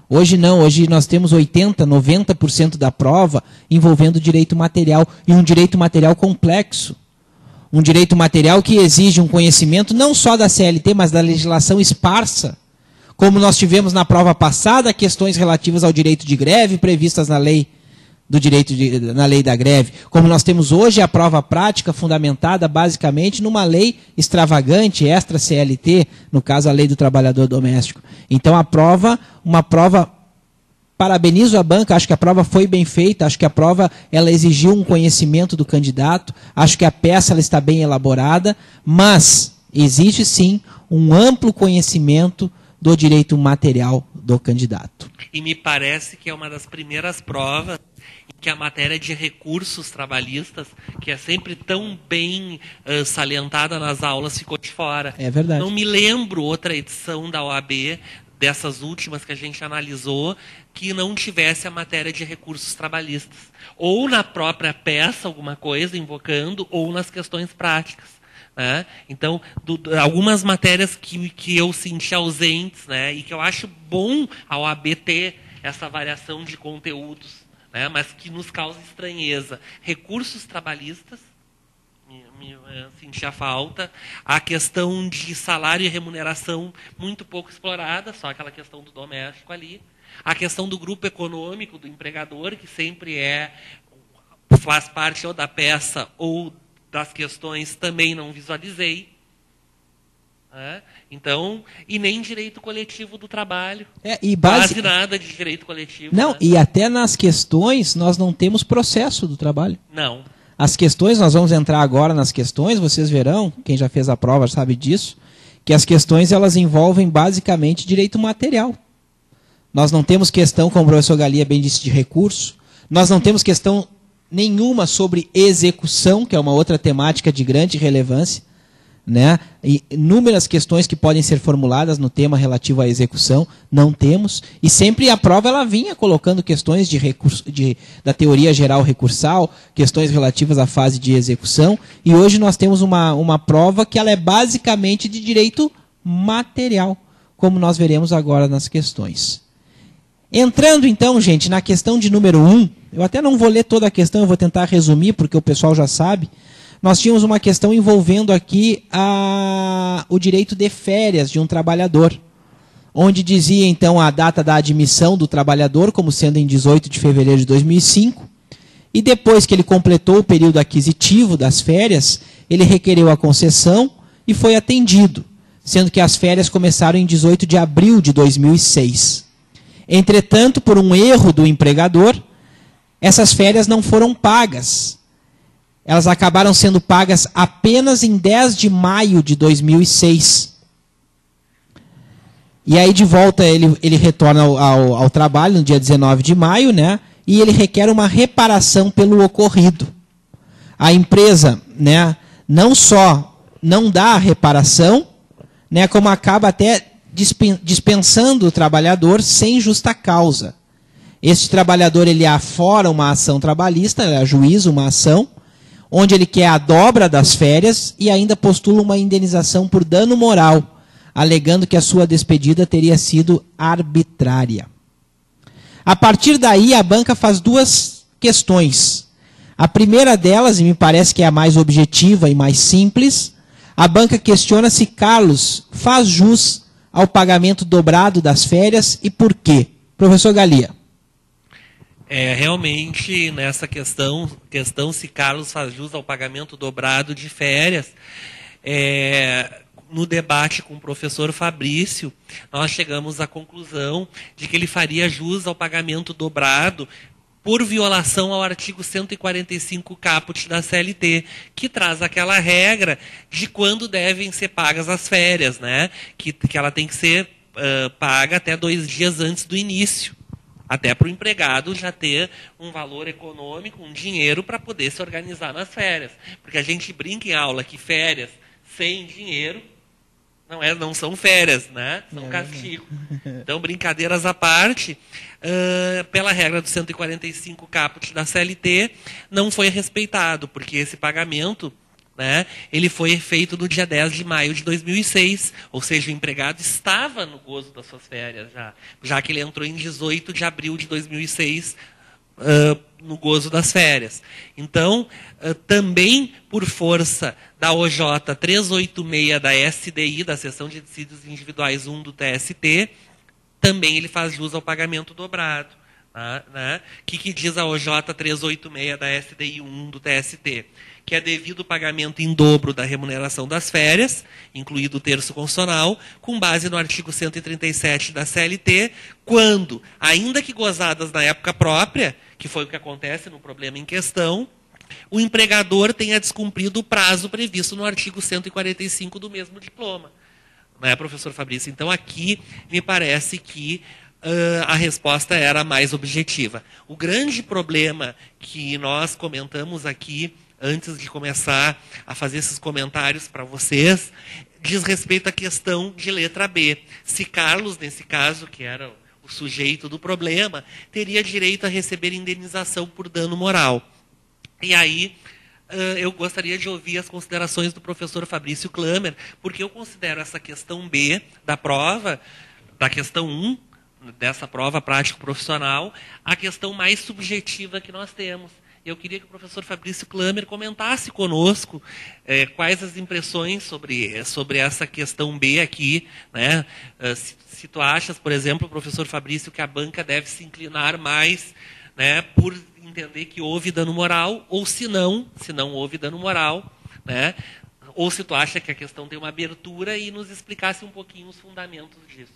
Hoje não, hoje nós temos 80%, 90% da prova envolvendo direito material, e um direito material complexo. Um direito material que exige um conhecimento não só da CLT, mas da legislação esparsa. Como nós tivemos na prova passada, questões relativas ao direito de greve previstas na lei na lei da greve, como nós temos hoje a prova prática fundamentada basicamente numa lei extravagante, extra CLT, no caso a lei do trabalhador doméstico. Então uma prova, parabenizo a banca, acho que a prova foi bem feita, acho que a prova ela exigiu um conhecimento do candidato, acho que a peça ela está bem elaborada, mas existe sim um amplo conhecimento do direito material do candidato. E me parece que é uma das primeiras provas que a matéria de recursos trabalhistas, que é sempre tão bem salientada nas aulas, ficou de fora. É verdade. Não me lembro outra edição da OAB, dessas últimas que a gente analisou, que não tivesse a matéria de recursos trabalhistas. Ou na própria peça, alguma coisa invocando, ou nas questões práticas. Então, algumas matérias que eu senti ausentes, e que eu acho bom a OAB ter essa variação de conteúdos, mas que nos causa estranheza. Recursos trabalhistas, senti a falta. A questão de salário e remuneração muito pouco explorada, só aquela questão do doméstico ali. A questão do grupo econômico do empregador, que sempre faz parte ou da peça ou das questões, também não visualizei. Então, e nem direito coletivo do trabalho. Quase nada de direito coletivo. Não, e até nas questões nós não temos processo do trabalho. Não. As questões, nós vamos entrar agora nas questões, vocês verão, quem já fez a prova sabe disso, que as questões elas envolvem basicamente direito material. Nós não temos questão, como o professor Galia bem disse, de recurso. Nós não temos questão nenhuma sobre execução, que é uma outra temática de grande relevância, né? E inúmeras questões que podem ser formuladas no tema relativo à execução, não temos. E sempre a prova ela vinha colocando questões de recurso, da teoria geral recursal, questões relativas à fase de execução. E hoje nós temos uma prova que ela é basicamente de direito material, como nós veremos agora nas questões. Entrando então, gente, na questão de número 1, eu até não vou ler toda a questão, eu vou tentar resumir, porque o pessoal já sabe. Nós tínhamos uma questão envolvendo aqui o direito de férias de um trabalhador, onde dizia então a data da admissão do trabalhador como sendo em 18 de fevereiro de 2005, e depois que ele completou o período aquisitivo das férias, ele requereu a concessão e foi atendido, sendo que as férias começaram em 18 de abril de 2006. Entretanto, por um erro do empregador, essas férias não foram pagas. Elas acabaram sendo pagas apenas em 10 de maio de 2006. E aí, de volta, ele retorna ao trabalho no dia 19 de maio, né? E ele requer uma reparação pelo ocorrido. A empresa, né, não só não dá a reparação, né, como acaba até dispensando o trabalhador sem justa causa. Este trabalhador ele afora uma ação trabalhista, ele ajuiza uma ação, onde ele quer a dobra das férias e ainda postula uma indenização por dano moral, alegando que a sua despedida teria sido arbitrária. A partir daí, a banca faz duas questões. A primeira delas, e me parece que é a mais objetiva e mais simples, a banca questiona se Carlos faz jus ao pagamento dobrado das férias e por quê. Professor Galia. Realmente, nessa questão se Carlos faz jus ao pagamento dobrado de férias, no debate com o professor Fabrício, nós chegamos à conclusão de que ele faria jus ao pagamento dobrado por violação ao artigo 145 caput da CLT, que traz aquela regra de quando devem ser pagas as férias, né? Que ela tem que ser paga até 2 dias antes do início. Até para o empregado já ter um valor econômico, um dinheiro para poder se organizar nas férias. Porque a gente brinca em aula que férias sem dinheiro não são férias, né? São castigo. Então, brincadeiras à parte, pela regra do 145 caput da CLT, não foi respeitado, porque esse pagamento, né, ele foi feito no dia 10 de maio de 2006, ou seja, o empregado estava no gozo das suas férias, já que ele entrou em 18 de abril de 2006 no gozo das férias. Então, também por força da OJ 386 da SDI, da Seção de Dissídios Individuais 1 do TST, também ele faz jus ao pagamento dobrado. Né? Que diz a OJ 386 da SDI 1 do TST? Que é devido o pagamento em dobro da remuneração das férias, incluído o terço constitucional, com base no artigo 137 da CLT, quando, ainda que gozadas na época própria, que foi o que acontece no problema em questão, o empregador tenha descumprido o prazo previsto no artigo 145 do mesmo diploma. Não é, professor Fabrício? Então, aqui, me parece que a resposta era mais objetiva. O grande problema que nós comentamos aqui, antes de começar a fazer esses comentários para vocês, diz respeito à questão de letra B. Se Carlos, nesse caso, que era o sujeito do problema, teria direito a receber indenização por dano moral. E aí, eu gostaria de ouvir as considerações do professor Fabrício Klamer, porque eu considero essa questão B da prova, da questão 1, dessa prova prático-profissional, a questão mais subjetiva que nós temos. e eu queria que o professor Fabrício Klamer comentasse conosco quais as impressões sobre essa questão B aqui, né? Se tu achas, por exemplo, professor Fabrício, que a banca deve se inclinar mais, né, por entender que houve dano moral, ou se não houve dano moral, né? Ou se tu acha que a questão tem uma abertura e nos explicasse um pouquinho os fundamentos disso.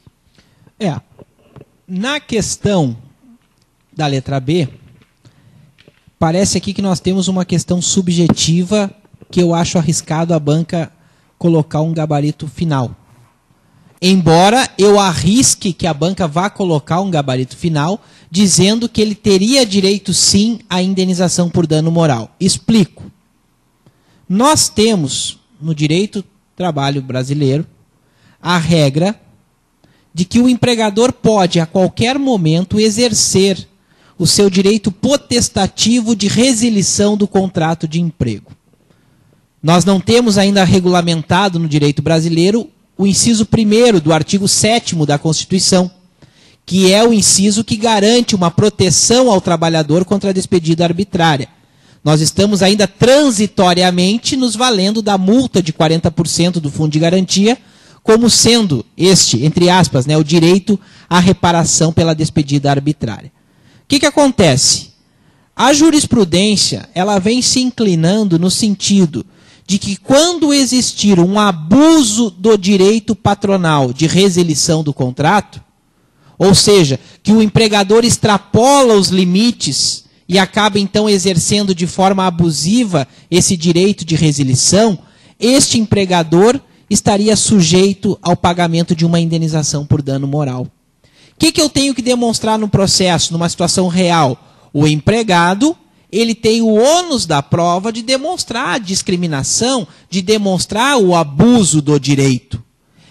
Na questão da letra B, parece aqui que nós temos uma questão subjetiva que eu acho arriscado a banca colocar um gabarito final. Embora eu arrisque que a banca vá colocar um gabarito final dizendo que ele teria direito sim à indenização por dano moral. Explico. Nós temos no direito do trabalho brasileiro a regra de que o empregador pode a qualquer momento exercer o seu direito potestativo de resilição do contrato de emprego. Nós não temos ainda regulamentado no direito brasileiro o inciso 1º do artigo 7º da Constituição, que é o inciso que garante uma proteção ao trabalhador contra a despedida arbitrária. Nós estamos ainda transitoriamente nos valendo da multa de 40% do fundo de garantia, como sendo este, entre aspas, né, o direito à reparação pela despedida arbitrária. O que acontece? A jurisprudência ela vem se inclinando no sentido de que quando existir um abuso do direito patronal de resilição do contrato, ou seja, que o empregador extrapola os limites e acaba então exercendo de forma abusiva esse direito de resilição, este empregador estaria sujeito ao pagamento de uma indenização por dano moral. O que eu tenho que demonstrar no processo, numa situação real? O empregado ele tem o ônus da prova de demonstrar a discriminação, de demonstrar o abuso do direito.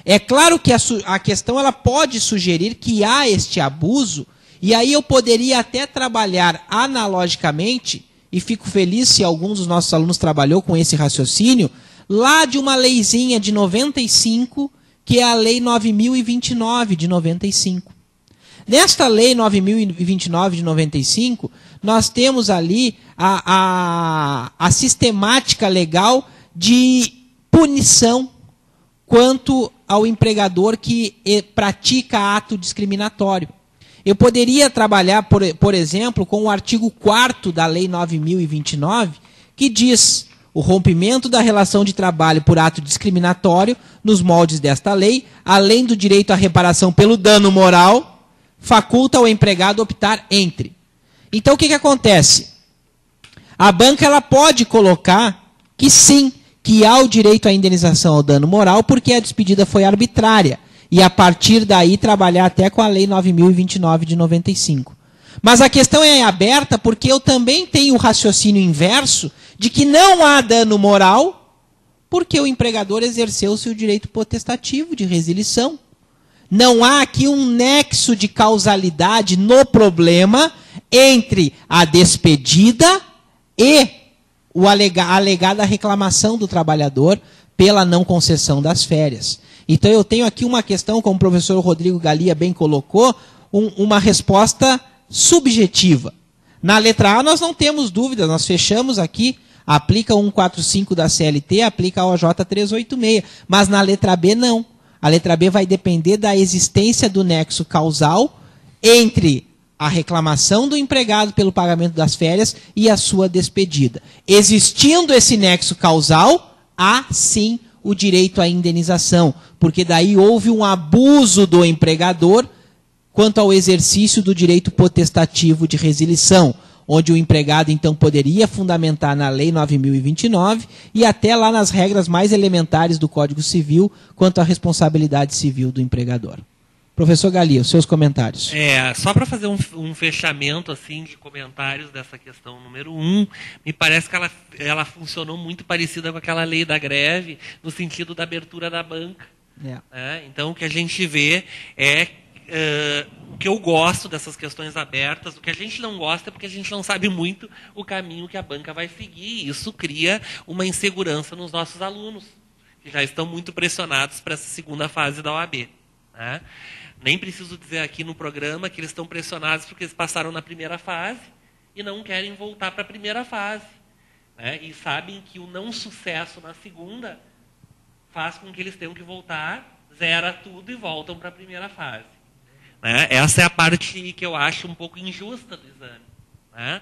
É claro que a questão ela pode sugerir que há este abuso, e aí eu poderia até trabalhar analogicamente, e fico feliz se algum dos nossos alunos trabalhou com esse raciocínio, lá de uma leizinha de 95, que é a Lei 9.029 de 95. Nesta Lei 9.029 de 95, nós temos ali a sistemática legal de punição quanto ao empregador que pratica ato discriminatório. Eu poderia trabalhar, por exemplo, com o artigo 4º da Lei 9.029, que diz: o rompimento da relação de trabalho por ato discriminatório, nos moldes desta lei, além do direito à reparação pelo dano moral, faculta ao empregado optar entre. Então, o que acontece? A banca ela pode colocar que sim, que há o direito à indenização ao dano moral porque a despedida foi arbitrária. E a partir daí trabalhar até com a Lei 9.029 de 95. Mas a questão é aberta porque eu também tenho o raciocínio inverso de que não há dano moral porque o empregador exerceu o seu direito potestativo de resilição. Não há aqui um nexo de causalidade no problema entre a despedida e a alegada reclamação do trabalhador pela não concessão das férias. Então eu tenho aqui uma questão, como o professor Rodrigo Galia bem colocou, uma resposta subjetiva. Na letra A nós não temos dúvidas, nós fechamos aqui, aplica 145 da CLT, aplica a OJ 386, mas na letra B não. A letra B vai depender da existência do nexo causal entre a reclamação do empregado pelo pagamento das férias e a sua despedida. Existindo esse nexo causal, há sim o direito à indenização, porque daí houve um abuso do empregador quanto ao exercício do direito potestativo de resilição, onde o empregado então poderia fundamentar na Lei 9.029 e até lá nas regras mais elementares do Código Civil quanto à responsabilidade civil do empregador. Professor Galia, os seus comentários. Só para fazer um fechamento assim de comentários dessa questão número 1, me parece que ela funcionou muito parecida com aquela lei da greve, no sentido da abertura da banca. Então, o que a gente vê é o que eu gosto dessas questões abertas, o que a gente não gosta é porque a gente não sabe muito o caminho que a banca vai seguir. Isso cria uma insegurança nos nossos alunos, que já estão muito pressionados para essa segunda fase da OAB. Nem preciso dizer aqui no programa que eles estão pressionados porque eles passaram na primeira fase e não querem voltar para a primeira fase, né? E sabem que o não sucesso na segunda faz com que eles tenham que voltar, zera tudo e voltam para a primeira fase. Né? Essa é a parte que eu acho um pouco injusta do exame. Né?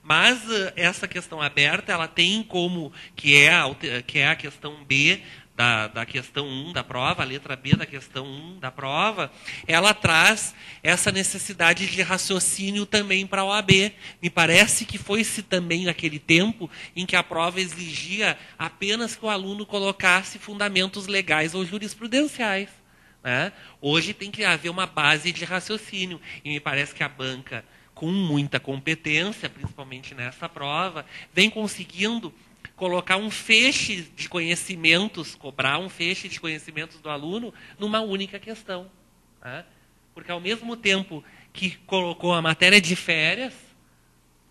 Mas essa questão aberta, ela tem como, que é a questão B da questão 1 da prova, a letra B da questão 1 da prova, ela traz essa necessidade de raciocínio também para a OAB. Me parece que foi-se também aquele tempo em que a prova exigia apenas que o aluno colocasse fundamentos legais ou jurisprudenciais. Né? Hoje tem que haver uma base de raciocínio. E me parece que a banca, com muita competência, principalmente nessa prova, vem conseguindo colocar um feixe de conhecimentos, cobrar um feixe de conhecimentos do aluno numa única questão. Né? Porque, ao mesmo tempo que colocou a matéria de férias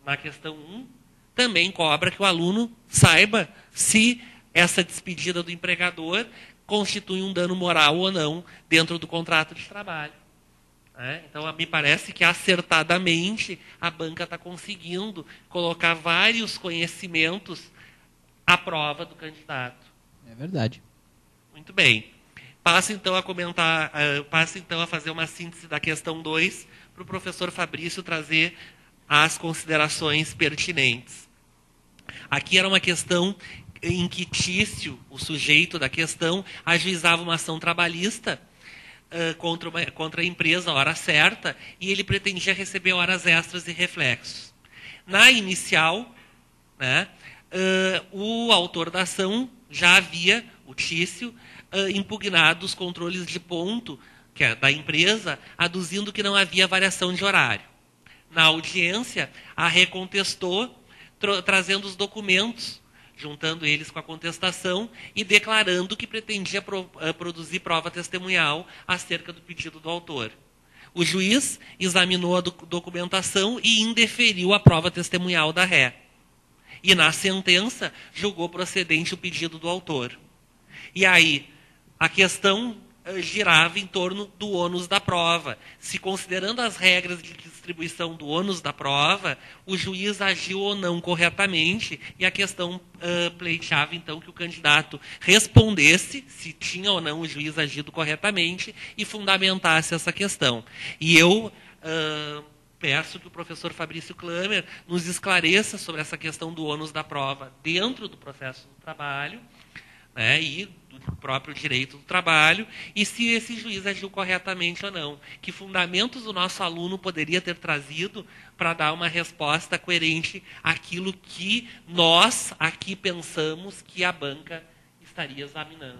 na questão 1, também cobra que o aluno saiba se essa despedida do empregador constitui um dano moral ou não dentro do contrato de trabalho. Então, me parece que acertadamente a banca está conseguindo colocar vários conhecimentos à prova do candidato. É verdade. Muito bem. Passo então a comentar, passo então a fazer uma síntese da questão 2 para o professor Fabrício trazer as considerações pertinentes. Aqui era uma questão em que Tício, o sujeito da questão, ajuizava uma ação trabalhista contra a empresa, a hora certa, e ele pretendia receber horas extras e reflexos. Na inicial, né, o autor da ação já havia, o Tício, impugnado os controles de ponto da empresa, aduzindo que não havia variação de horário. Na audiência, a recontestou, trazendo os documentos, juntando eles com a contestação e declarando que pretendia produzir prova testemunhal acerca do pedido do autor. O juiz examinou a documentação e indeferiu a prova testemunhal da ré. E, na sentença, julgou procedente o pedido do autor. E aí, a questão girava em torno do ônus da prova. Se, considerando as regras de distribuição do ônus da prova, o juiz agiu ou não corretamente, e a questão pleiteava, então, que o candidato respondesse se tinha ou não o juiz agido corretamente e fundamentasse essa questão. E eu peço que o professor Fabrício Klamer nos esclareça sobre essa questão do ônus da prova dentro do processo do trabalho, né, e do próprio direito do trabalho, e se esse juiz agiu corretamente ou não. Que fundamentos o nosso aluno poderia ter trazido para dar uma resposta coerente àquilo que nós aqui pensamos que a banca estaria examinando.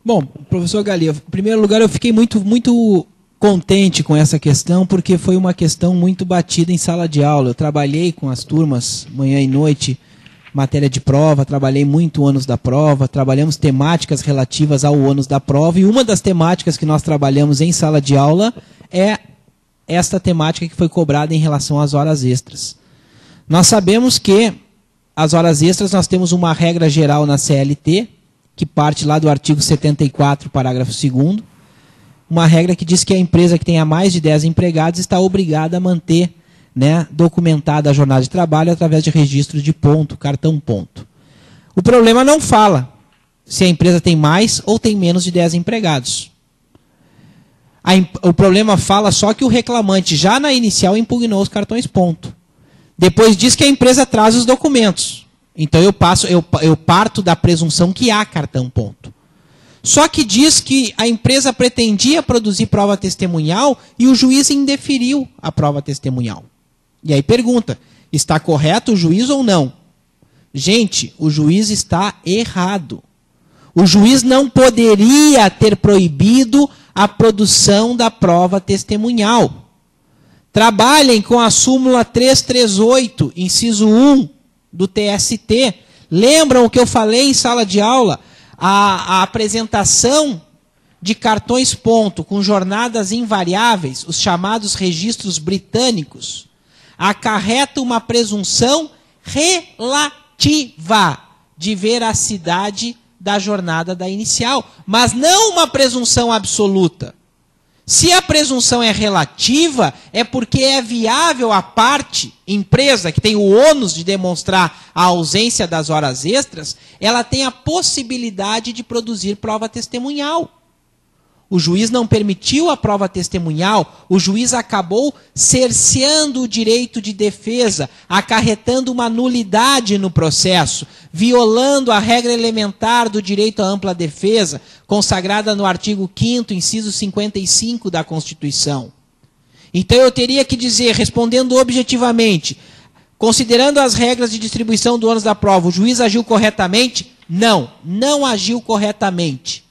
Bom, professor Galia, em primeiro lugar eu fiquei muito contente com essa questão, porque foi uma questão muito batida em sala de aula. Eu trabalhei com as turmas manhã e noite, matéria de prova, trabalhei muito o ônus da prova, trabalhamos temáticas relativas ao ônus da prova, e uma das temáticas que nós trabalhamos em sala de aula é esta temática que foi cobrada em relação às horas extras. Nós sabemos que as horas extras, nós temos uma regra geral na CLT, que parte lá do artigo 74, parágrafo 2º, uma regra que diz que a empresa que tenha mais de 10 empregados está obrigada a manter, né, documentada a jornada de trabalho através de registro de ponto, cartão ponto. O problema não fala se a empresa tem mais ou tem menos de 10 empregados. O problema fala só que o reclamante já na inicial impugnou os cartões ponto. Depois diz que a empresa traz os documentos. Então eu parto da presunção que há cartão ponto. Só que diz que a empresa pretendia produzir prova testemunhal e o juiz indeferiu a prova testemunhal. E aí pergunta, está correto o juiz ou não? Gente, o juiz está errado. O juiz não poderia ter proibido a produção da prova testemunhal. Trabalhem com a súmula 338, inciso 1 do TST. Lembram o que eu falei em sala de aula? A apresentação de cartões ponto com jornadas invariáveis, os chamados registros britânicos, acarreta uma presunção relativa de veracidade da jornada da inicial, mas não uma presunção absoluta. Se a presunção é relativa, é porque é viável a parte, empresa, que tem o ônus de demonstrar a ausência das horas extras, ela tem a possibilidade de produzir prova testemunhal. O juiz não permitiu a prova testemunhal, o juiz acabou cerceando o direito de defesa, acarretando uma nulidade no processo, violando a regra elementar do direito à ampla defesa, consagrada no artigo 5º, inciso 55 da Constituição. Então eu teria que dizer, respondendo objetivamente, considerando as regras de distribuição do ônus da prova, o juiz agiu corretamente? Não, não agiu corretamente.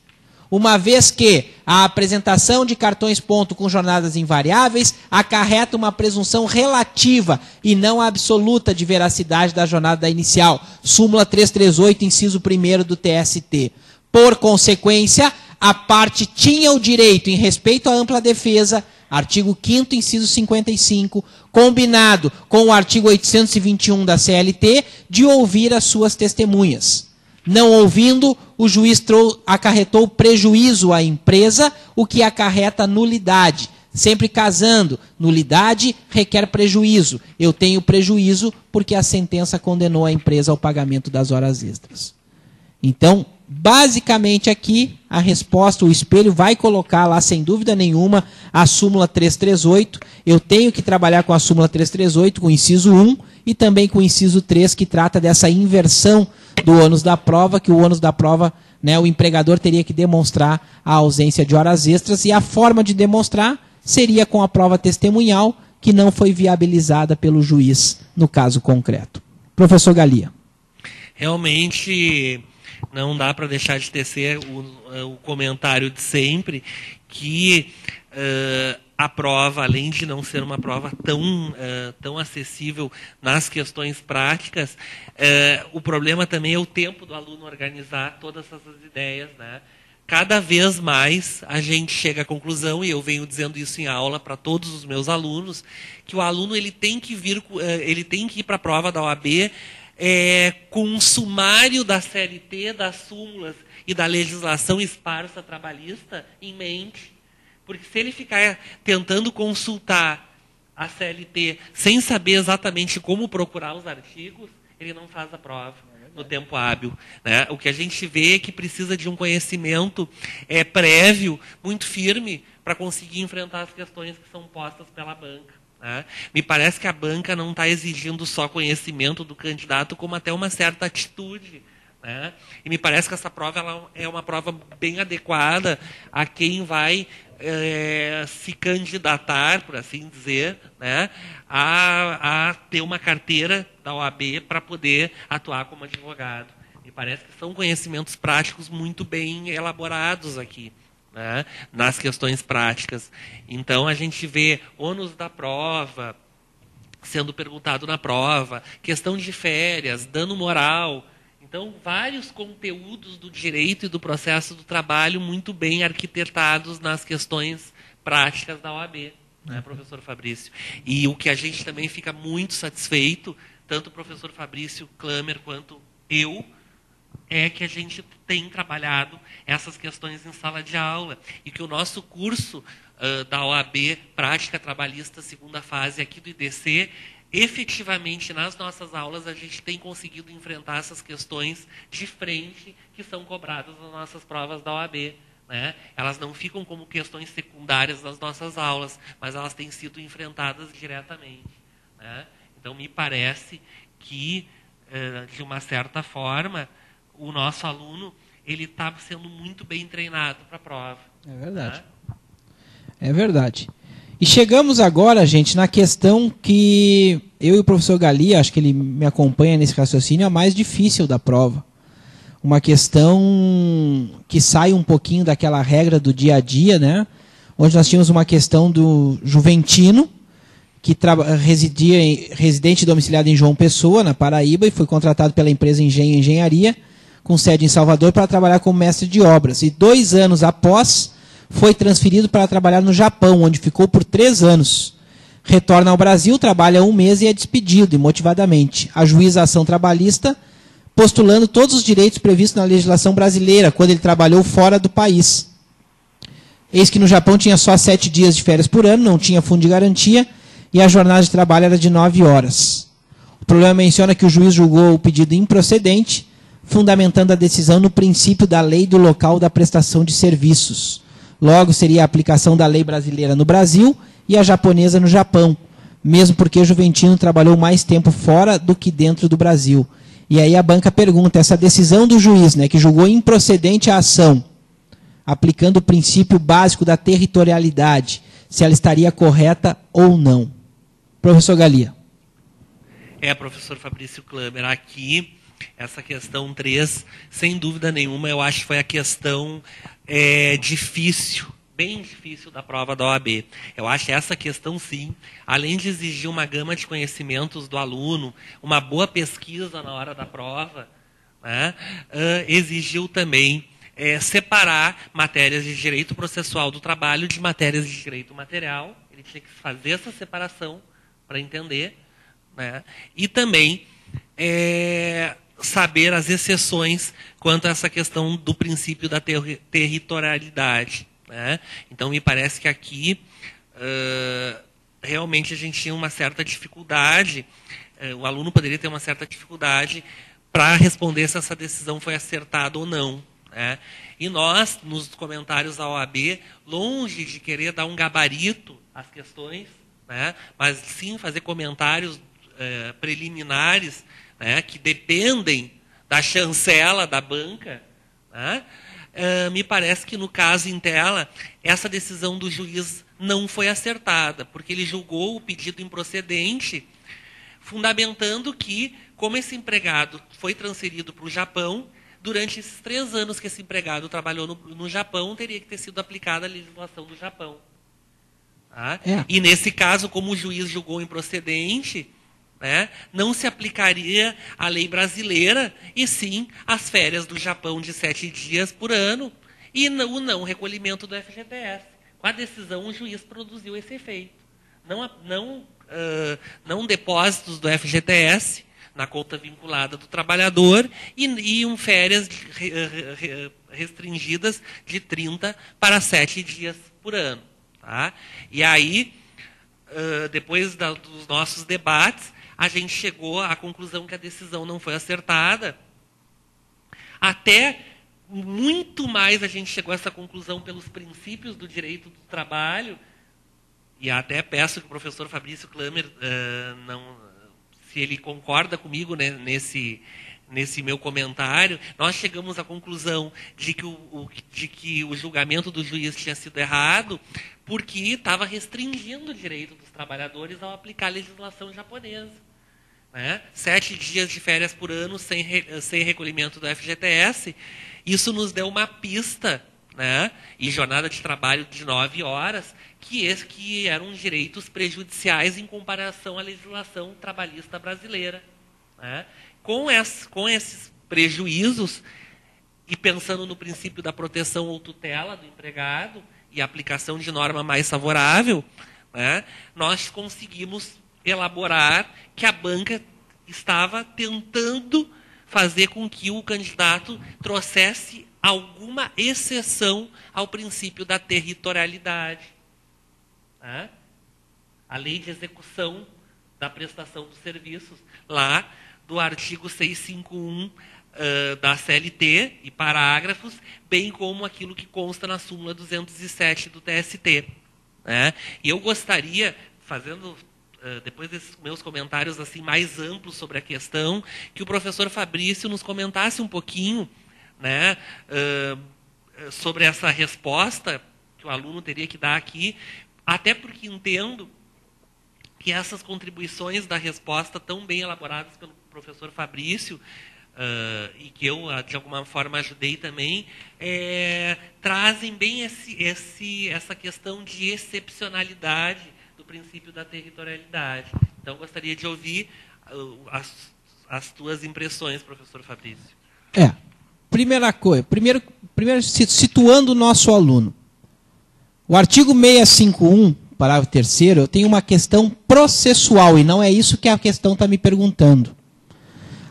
Uma vez que a apresentação de cartões ponto com jornadas invariáveis acarreta uma presunção relativa e não absoluta de veracidade da jornada inicial. Súmula 338, inciso 1º do TST. Por consequência, a parte tinha o direito, em respeito à ampla defesa, artigo 5º, inciso 55, combinado com o artigo 821 da CLT, de ouvir as suas testemunhas. Não ouvindo, o juiz acarretou prejuízo à empresa, o que acarreta nulidade. Sempre casando, nulidade requer prejuízo. Eu tenho prejuízo porque a sentença condenou a empresa ao pagamento das horas extras. Então, basicamente aqui, a resposta, o espelho vai colocar lá, sem dúvida nenhuma, a súmula 338. Eu tenho que trabalhar com a súmula 338, com o inciso 1, e também com o inciso 3, que trata dessa inversão do ônus da prova, que o ônus da prova, né, o empregador teria que demonstrar a ausência de horas extras, e a forma de demonstrar seria com a prova testemunhal, que não foi viabilizada pelo juiz no caso concreto. Professor Galia. Realmente não dá para deixar de tecer o comentário de sempre, que a prova, além de não ser uma prova tão acessível nas questões práticas, o problema também é o tempo do aluno organizar todas essas ideias, né? Cada vez mais a gente chega à conclusão, e eu venho dizendo isso em aula para todos os meus alunos, que o aluno ele tem que ir para a prova da OAB com um sumário da CLT, das súmulas e da legislação esparsa trabalhista em mente. Porque se ele ficar tentando consultar a CLT sem saber exatamente como procurar os artigos, ele não faz a prova no tempo hábil, né? O que a gente vê é que precisa de um conhecimento prévio, muito firme, para conseguir enfrentar as questões que são postas pela banca, né? Me parece que a banca não está exigindo só conhecimento do candidato, como até uma certa atitude, né? E me parece que essa prova ela é uma prova bem adequada a quem vai se candidatar, por assim dizer, né, a ter uma carteira da OAB para poder atuar como advogado. Me parece que são conhecimentos práticos muito bem elaborados aqui, né, nas questões práticas. Então, a gente vê ônus da prova sendo perguntado na prova, questão de férias, dano moral. Então, vários conteúdos do direito e do processo do trabalho muito bem arquitetados nas questões práticas da OAB, né, professor Fabrício? E o que a gente também fica muito satisfeito, tanto o professor Fabrício Klamer quanto eu, é que a gente tem trabalhado essas questões em sala de aula e que o nosso curso da OAB Prática Trabalhista, segunda fase aqui do IDC, efetivamente, nas nossas aulas, a gente tem conseguido enfrentar essas questões de frente que são cobradas nas nossas provas da OAB, né? Elas não ficam como questões secundárias nas nossas aulas, mas elas têm sido enfrentadas diretamente, né? Então, me parece que, de uma certa forma, o nosso aluno ele está sendo muito bem treinado para a prova. É verdade. Né? É verdade. E chegamos agora, gente, na questão que eu e o professor Galia, acho que ele me acompanha nesse raciocínio, a mais difícil da prova. Uma questão que sai um pouquinho daquela regra do dia a dia, né? Onde nós tínhamos uma questão do juventino, que residente domiciliado em João Pessoa, na Paraíba, e foi contratado pela empresa Engenho Engenharia, com sede em Salvador, para trabalhar como mestre de obras. E 2 anos após, foi transferido para trabalhar no Japão, onde ficou por 3 anos. Retorna ao Brasil, trabalha 1 mês e é despedido, imotivadamente. Ajuiza a ação trabalhista, postulando todos os direitos previstos na legislação brasileira, quando ele trabalhou fora do país. Eis que no Japão tinha só 7 dias de férias por ano, não tinha fundo de garantia, e a jornada de trabalho era de 9 horas. O problema menciona que o juiz julgou o pedido improcedente, fundamentando a decisão no princípio da lei do local da prestação de serviços. Logo, seria a aplicação da lei brasileira no Brasil e a japonesa no Japão, mesmo porque Juventino trabalhou mais tempo fora do que dentro do Brasil. E aí a banca pergunta, essa decisão do juiz, né, que julgou improcedente a ação, aplicando o princípio básico da territorialidade, se ela estaria correta ou não. Professor Galia. Professor Fabrício Klamer, aqui, essa questão 3, sem dúvida nenhuma, eu acho que foi a questão difícil, bem difícil da prova da OAB. Eu acho que essa questão, sim, além de exigir uma gama de conhecimentos do aluno, uma boa pesquisa na hora da prova, né, exigiu também separar matérias de direito processual do trabalho de matérias de direito material. Ele tinha que fazer essa separação para entender, né, e também saber as exceções quanto a essa questão do princípio da territorialidade. Né? Então, me parece que aqui, realmente, a gente tinha uma certa dificuldade, o aluno poderia ter uma certa dificuldade para responder se essa decisão foi acertada ou não. Né? E nós, nos comentários da OAB, longe de querer dar um gabarito às questões, né? Mas sim fazer comentários preliminares, né, que dependem da chancela da banca, né? Me parece que no caso em tela, essa decisão do juiz não foi acertada, porque ele julgou o pedido improcedente, fundamentando que, como esse empregado foi transferido para o Japão, durante esses 3 anos que esse empregado trabalhou no Japão, teria que ter sido aplicada a legislação do Japão. Tá? E nesse caso, como o juiz julgou improcedente, né, não se aplicaria a lei brasileira, e sim as férias do Japão de 7 dias por ano, e o não recolhimento do FGTS. Com a decisão, o juiz produziu esse efeito. Não depósitos do FGTS na conta vinculada do trabalhador e férias restringidas de 30 para 7 dias por ano. Tá? E aí, depois dos nossos debates, a gente chegou à conclusão que a decisão não foi acertada. Até muito mais a gente chegou a essa conclusão pelos princípios do direito do trabalho, e até peço que o professor Fabrício Klamer, se ele concorda comigo, né, nesse meu comentário, nós chegamos à conclusão de que o julgamento do juiz tinha sido errado, porque estava restringindo o direito dos trabalhadores ao aplicar a legislação japonesa. Né? 7 dias de férias por ano sem recolhimento do FGTS, isso nos deu uma pista, né? E jornada de trabalho de 9 horas, que eram direitos prejudiciais em comparação à legislação trabalhista brasileira. Né? Com esses prejuízos, e pensando no princípio da proteção ou tutela do empregado e a aplicação de norma mais favorável, né, nós conseguimos elaborar que a banca estava tentando fazer com que o candidato trouxesse alguma exceção ao princípio da territorialidade. Né? A lei de execução da prestação dos serviços, lá do artigo 651 da CLT e parágrafos, bem como aquilo que consta na súmula 207 do TST. Né? E eu gostaria, depois desses meus comentários assim mais amplos sobre a questão, que o professor Fabrício nos comentasse um pouquinho, né, sobre essa resposta que o aluno teria que dar aqui, até porque entendo que essas contribuições da resposta tão bem elaboradas pelo professor Fabrício, e que eu, de alguma forma, ajudei também, trazem bem essa questão de excepcionalidade do princípio da territorialidade. Então, gostaria de ouvir as tuas impressões, professor Fabrício. Primeira coisa, primeiro situando o nosso aluno. O artigo 651, parágrafo 3º, eu tenho uma questão processual, e não é isso que a questão está me perguntando.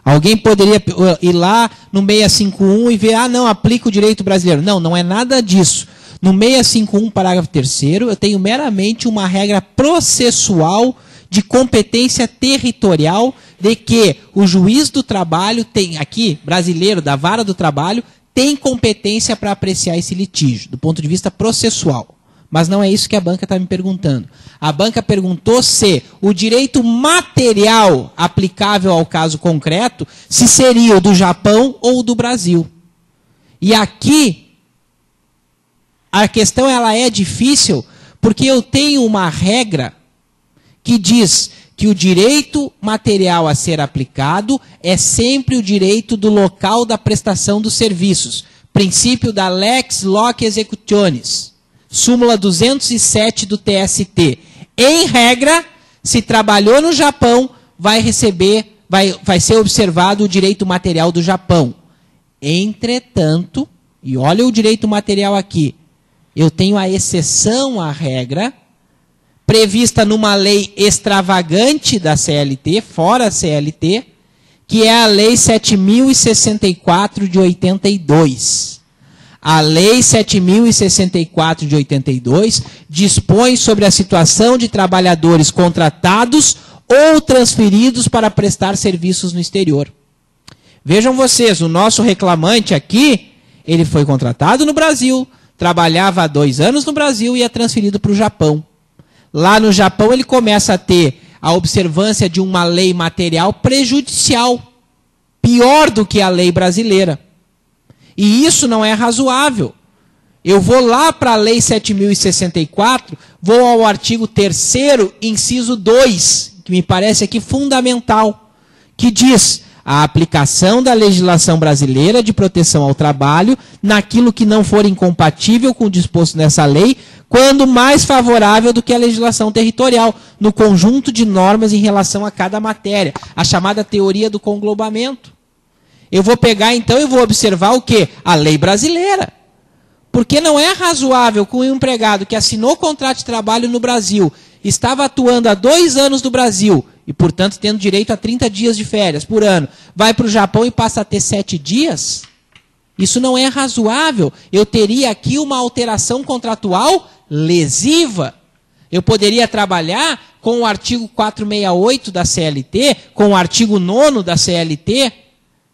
Alguém poderia ir lá no 651 e ver, não, aplica o direito brasileiro. Não, não é nada disso. No 651, parágrafo 3º, eu tenho meramente uma regra processual de competência territorial de que o juiz do trabalho tem, aqui, brasileiro, da vara do trabalho, tem competência para apreciar esse litígio, do ponto de vista processual. Mas não é isso que a banca está me perguntando. A banca perguntou se o direito material aplicável ao caso concreto, se seria o do Japão ou o do Brasil. E aqui, a questão ela é difícil, porque eu tenho uma regra que diz que o direito material a ser aplicado é sempre o direito do local da prestação dos serviços. Princípio da Lex Loci Executionis, súmula 207 do TST. Em regra, se trabalhou no Japão, vai ser observado o direito material do Japão. Entretanto, e olha o direito material aqui, eu tenho a exceção à regra, prevista numa lei extravagante da CLT, fora a CLT, que é a Lei 7.064 de 82. A Lei 7.064 de 82 dispõe sobre a situação de trabalhadores contratados ou transferidos para prestar serviços no exterior. Vejam vocês, o nosso reclamante aqui, ele foi contratado no Brasil, trabalhava há 2 anos no Brasil e é transferido para o Japão. Lá no Japão ele começa a ter a observância de uma lei material prejudicial, pior do que a lei brasileira. E isso não é razoável. Eu vou lá para a Lei 7.064, vou ao artigo 3º, inciso 2, que me parece aqui fundamental, que diz: a aplicação da legislação brasileira de proteção ao trabalho naquilo que não for incompatível com o disposto nessa lei, quando mais favorável do que a legislação territorial, no conjunto de normas em relação a cada matéria, a chamada teoria do conglobamento. Eu vou pegar, então, e vou observar o quê? A lei brasileira. Porque não é razoável que um empregado que assinou contrato de trabalho no Brasil, estava atuando há 2 anos no Brasil, e, portanto, tendo direito a 30 dias de férias por ano, vai para o Japão e passa a ter 7 dias? Isso não é razoável. Eu teria aqui uma alteração contratual lesiva. Eu poderia trabalhar com o artigo 468 da CLT, com o artigo 9º da CLT,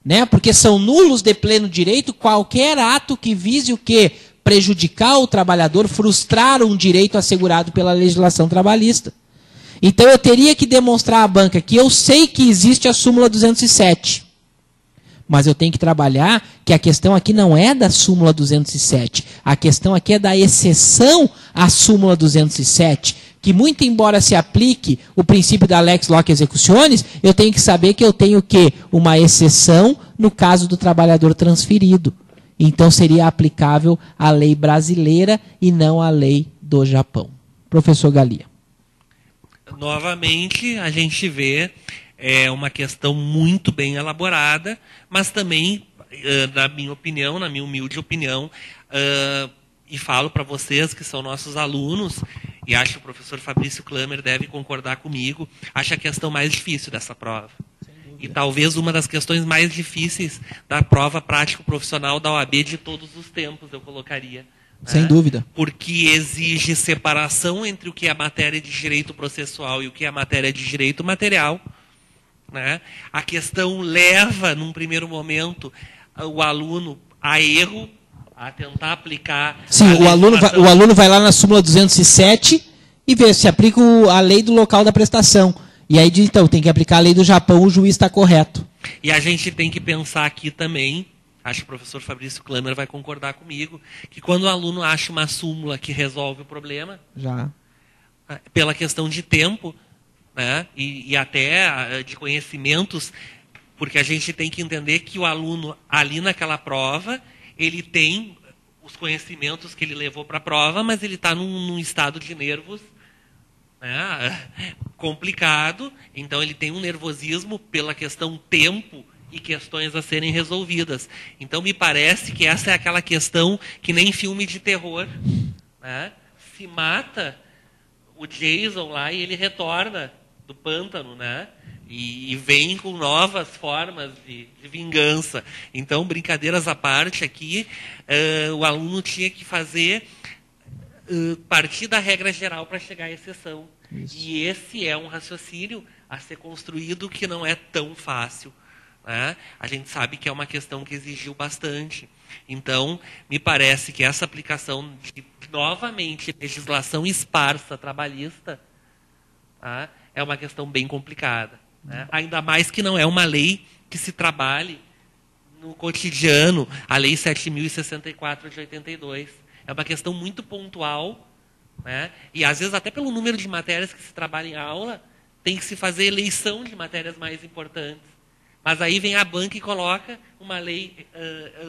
né? Porque são nulos de pleno direito qualquer ato que vise o quê? Prejudicar o trabalhador, frustrar um direito assegurado pela legislação trabalhista. Então eu teria que demonstrar à banca que eu sei que existe a súmula 207. Mas eu tenho que trabalhar que a questão aqui não é da súmula 207. A questão aqui é da exceção à súmula 207. Que muito embora se aplique o princípio da Lex Loci Executionis, eu tenho que saber que eu tenho o quê? Uma exceção no caso do trabalhador transferido. Então seria aplicável a lei brasileira e não a lei do Japão. Professor Galia. Novamente, a gente vê uma questão muito bem elaborada, mas também, na minha opinião, na minha humilde opinião, e falo para vocês que são nossos alunos, e acho que o professor Fabrício Klamer deve concordar comigo, acho a questão mais difícil dessa prova. E talvez uma das questões mais difíceis da prova prático-profissional da OAB de todos os tempos, eu colocaria. Sem dúvida. Porque exige separação entre o que é matéria de direito processual e o que é matéria de direito material. Né? A questão leva, num primeiro momento, o aluno a erro, a tentar aplicar... Sim, o aluno vai lá na súmula 207 e vê se aplica a lei do local da prestação. E aí diz, então, tem que aplicar a lei do Japão, o juiz está correto. E a gente tem que pensar aqui também, acho que o professor Fabrício Klamer vai concordar comigo, que quando o aluno acha uma súmula que resolve o problema, já pela questão de tempo, né, e até de conhecimentos, porque a gente tem que entender que o aluno, ali naquela prova, ele tem os conhecimentos que ele levou para a prova, mas ele está num estado de nervos, né, complicado, então ele tem um nervosismo pela questão tempo e questões a serem resolvidas. Então me parece que essa é aquela questão que nem filme de terror, né? Se mata o Jason lá e ele retorna do pântano, né? E vem com novas formas de vingança. Então, brincadeiras à parte aqui, o aluno tinha que fazer partir da regra geral para chegar à exceção. Isso. E esse é um raciocínio a ser construído que não é tão fácil. Né? A gente sabe que é uma questão que exigiu bastante. Então, me parece que essa aplicação de, novamente, legislação esparsa trabalhista, tá? É uma questão bem complicada. Né? Ainda mais que não é uma lei que se trabalhe no cotidiano, a Lei 7.064 de 82. É uma questão muito pontual, né? E às vezes até pelo número de matérias que se trabalha em aula, tem que se fazer eleição de matérias mais importantes. Mas aí vem a banca e coloca uma lei,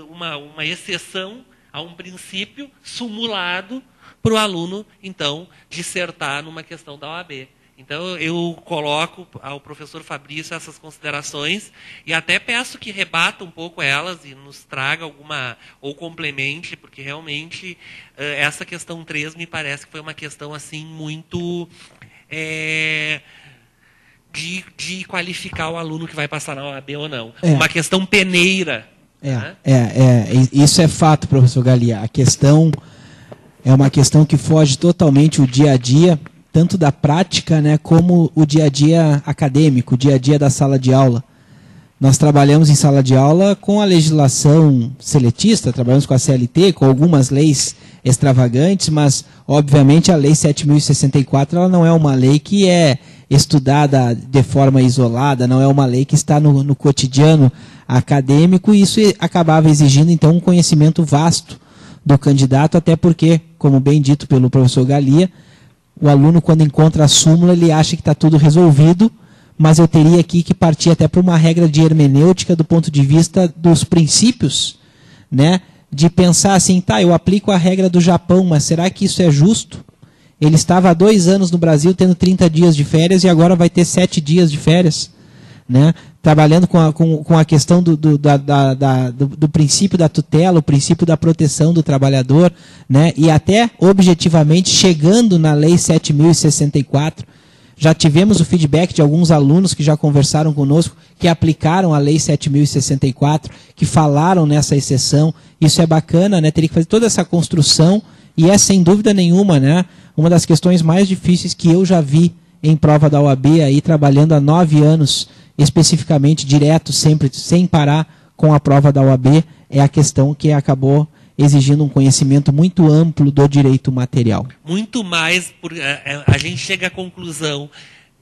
uma exceção a um princípio simulado para o aluno, então, dissertar numa questão da OAB. Então, eu coloco ao professor Fabrício essas considerações e até peço que rebata um pouco elas e nos traga alguma, ou complemente, porque realmente essa questão 3 me parece que foi uma questão assim muito de qualificar o aluno que vai passar na OAB ou não. Uma questão peneira. Né? Isso é fato, professor Galia. A questão é uma questão que foge totalmente o dia a dia, tanto da prática, né, como o dia a dia acadêmico, o dia a dia da sala de aula. Nós trabalhamos em sala de aula com a legislação seletista, trabalhamos com a CLT, com algumas leis extravagantes, mas, obviamente, a Lei 7.064 ela não é uma lei que é estudada de forma isolada, não é uma lei que está no cotidiano acadêmico, e isso acabava exigindo, então, um conhecimento vasto do candidato, até porque, como bem dito pelo professor Galia, o aluno, quando encontra a súmula, ele acha que está tudo resolvido, mas eu teria aqui que partir até para uma regra de hermenêutica do ponto de vista dos princípios, né? De pensar assim, tá, eu aplico a regra do Japão, mas será que isso é justo? Ele estava há 2 anos no Brasil tendo 30 dias de férias e agora vai ter 7 dias de férias, né? Trabalhando com a questão do princípio da tutela, o princípio da proteção do trabalhador, né? E até objetivamente chegando na Lei 7.064. Já tivemos o feedback de alguns alunos que já conversaram conosco, que aplicaram a Lei 7.064, que falaram nessa exceção. Isso é bacana, né? Teria que fazer toda essa construção e é, sem dúvida nenhuma, né, uma das questões mais difíceis que eu já vi em prova da OAB, aí, trabalhando há 9 anos, especificamente, direto, sempre, sem parar com a prova da OAB, é a questão que acabou exigindo um conhecimento muito amplo do direito material. Muito mais, a gente chega à conclusão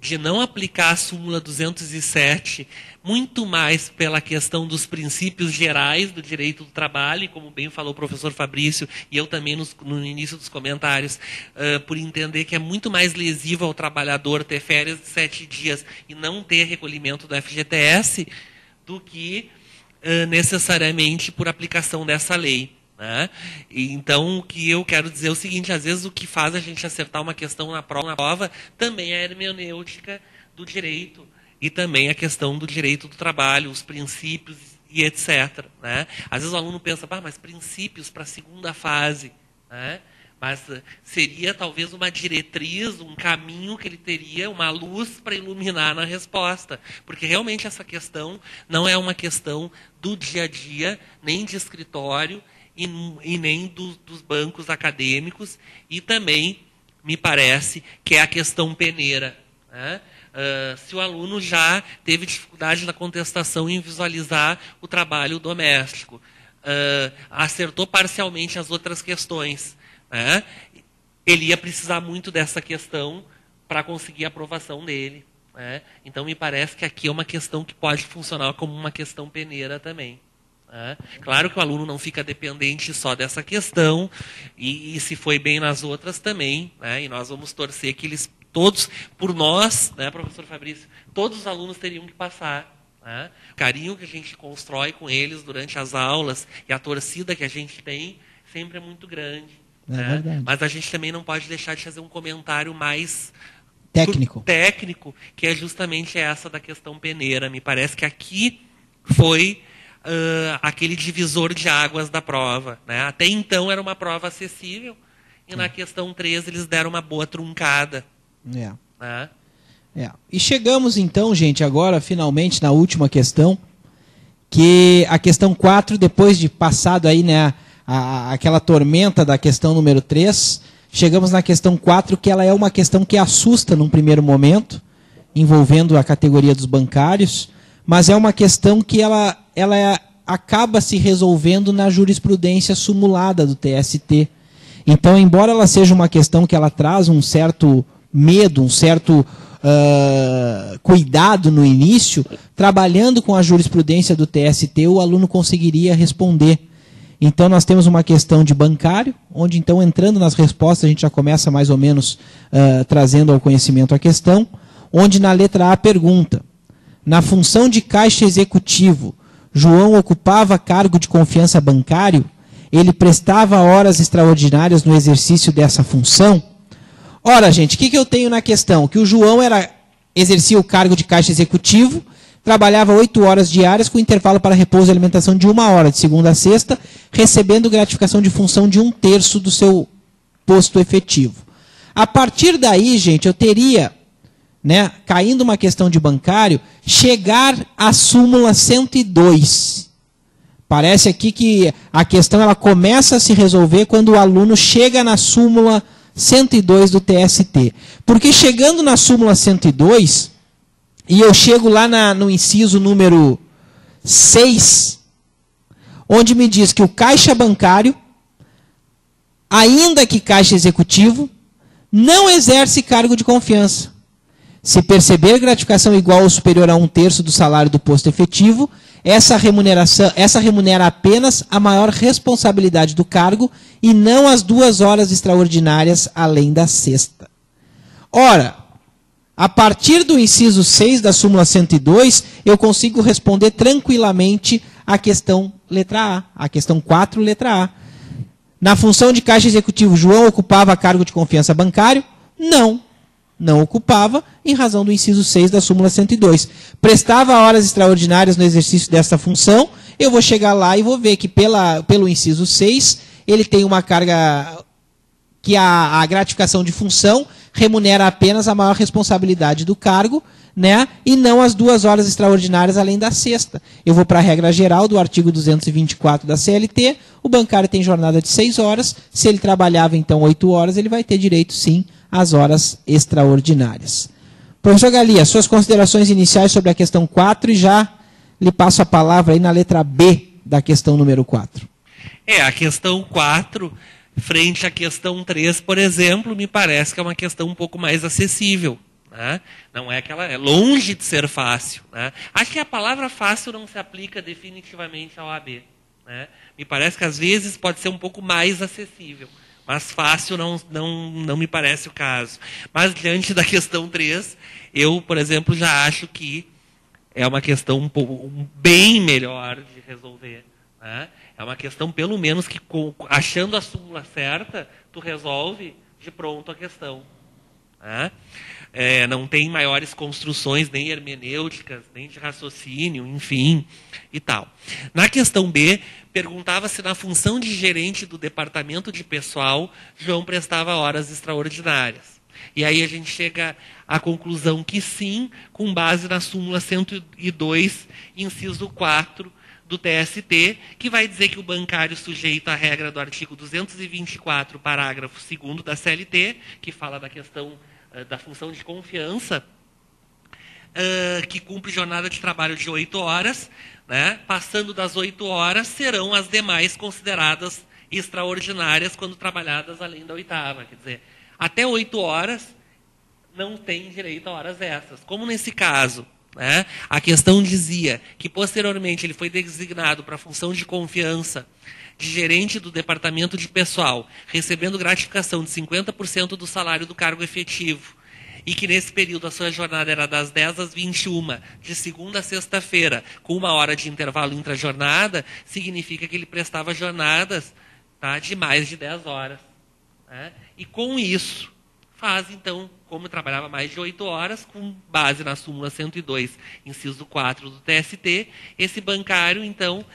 de não aplicar a súmula 207, muito mais pela questão dos princípios gerais do direito do trabalho, como bem falou o professor Fabrício, e eu também no início dos comentários, por entender que é muito mais lesivo ao trabalhador ter férias de 7 dias e não ter recolhimento do FGTS, do que necessariamente por aplicação dessa lei. Né? Então, o que eu quero dizer é o seguinte: às vezes o que faz a gente acertar uma questão na prova também é a hermenêutica do direito e também a questão do direito do trabalho, os princípios e etc. Né? Às vezes o aluno pensa, mas princípios para a segunda fase, né? Mas seria talvez uma diretriz, um caminho que ele teria, uma luz para iluminar na resposta. Porque realmente essa questão não é uma questão do dia a dia, nem de escritório, e nem dos bancos acadêmicos, e também me parece que é a questão peneira. Né? Se o aluno já teve dificuldade na contestação em visualizar o trabalho doméstico, acertou parcialmente as outras questões, né? Ele ia precisar muito dessa questão para conseguir a aprovação dele. Né? Então, me parece que aqui é uma questão que pode funcionar como uma questão peneira também. Claro que o aluno não fica dependente só dessa questão, e se foi bem nas outras também, né? E nós vamos torcer que eles todos, por nós, né, professor Fabrício, todos os alunos teriam que passar. Né? O carinho que a gente constrói com eles durante as aulas e a torcida que a gente tem sempre é muito grande. Né? Mas a gente também não pode deixar de fazer um comentário mais técnico, que é justamente essa da questão peneira. Me parece que aqui foi aquele divisor de águas da prova. Né? Até então era uma prova acessível, e na questão 3 eles deram uma boa truncada. Né? E chegamos então, gente, agora finalmente na última questão, que a questão 4, depois de passado aí, né, aquela tormenta da questão número 3, chegamos na questão 4, que ela é uma questão que assusta num primeiro momento, envolvendo a categoria dos bancários, mas é uma questão que ela acaba se resolvendo na jurisprudência sumulada do TST. Então, embora ela seja uma questão que ela traz um certo medo, um certo cuidado no início, trabalhando com a jurisprudência do TST, o aluno conseguiria responder. Então, nós temos uma questão de bancário, onde, então, entrando nas respostas, a gente já começa mais ou menos trazendo ao conhecimento a questão, onde na letra A pergunta: na função de caixa executivo, João ocupava cargo de confiança bancário? Ele prestava horas extraordinárias no exercício dessa função? Ora, gente, o que eu tenho na questão? Que o João exercia o cargo de caixa executivo, trabalhava 8 horas diárias com intervalo para repouso e alimentação de 1 hora, de segunda a sexta, recebendo gratificação de função de 1/3 do seu posto efetivo. A partir daí, gente, eu teria, caindo uma questão de bancário, chegar à súmula 102. Parece aqui que a questão ela começa a se resolver quando o aluno chega na súmula 102 do TST. Porque chegando na súmula 102, e eu chego lá no inciso número 6, onde me diz que o caixa bancário, ainda que caixa executivo, não exerce cargo de confiança. Se perceber gratificação igual ou superior a 1/3 do salário do posto efetivo, essa remunera apenas a maior responsabilidade do cargo e não as 2 horas extraordinárias além da sexta. Ora, a partir do inciso 6 da súmula 102, eu consigo responder tranquilamente a questão letra A, a questão 4, letra A. Na função de caixa executivo, João ocupava cargo de confiança bancário? Não ocupava, em razão do inciso 6 da súmula 102. Prestava horas extraordinárias no exercício dessa função, eu vou chegar lá e vou ver que pelo inciso 6, ele tem uma carga que a gratificação de função remunera apenas a maior responsabilidade do cargo, e não as 2 horas extraordinárias além da sexta. Eu vou para a regra geral do artigo 224 da CLT, o bancário tem jornada de 6 horas, se ele trabalhava então 8 horas, ele vai ter direito sim às horas extraordinárias. Professor Galia, suas considerações iniciais sobre a questão 4 e já lhe passo a palavra aí na letra B da questão número 4. A questão 4, frente à questão 3, por exemplo, me parece que é uma questão um pouco mais acessível. Não é que ela é longe de ser fácil. Acho que a palavra fácil não se aplica definitivamente ao AB. Me parece que às vezes pode ser um pouco mais acessível. Mas fácil não me parece o caso. Mas diante da questão 3, eu, por exemplo, já acho que é uma questão bem melhor de resolver. É uma questão, pelo menos, que achando a súmula certa, tu resolve de pronto a questão. Não tem maiores construções, nem hermenêuticas, nem de raciocínio, enfim, e tal. Na questão B, perguntava se na função de gerente do departamento de pessoal, João prestava horas extraordinárias. E aí a gente chega à conclusão que sim, com base na súmula 102, inciso 4 do TST, que vai dizer que o bancário sujeito à regra do artigo 224, parágrafo 2º da CLT, que fala da questão da função de confiança, que cumpre jornada de trabalho de 8 horas, passando das 8 horas, serão as demais consideradas extraordinárias quando trabalhadas além da 8ª. Quer dizer, até 8 horas não tem direito a horas extras. Como nesse caso, a questão dizia que posteriormente ele foi designado para a função de confiança de gerente do departamento de pessoal, recebendo gratificação de 50% do salário do cargo efetivo, e que nesse período a sua jornada era das 10 às 21, de segunda a sexta-feira, com 1 hora de intervalo intra-jornada, significa que ele prestava jornadas de mais de 10 horas. E com isso, faz então, como trabalhava mais de 8 horas, com base na súmula 102, inciso 4 do TST, esse bancário, então,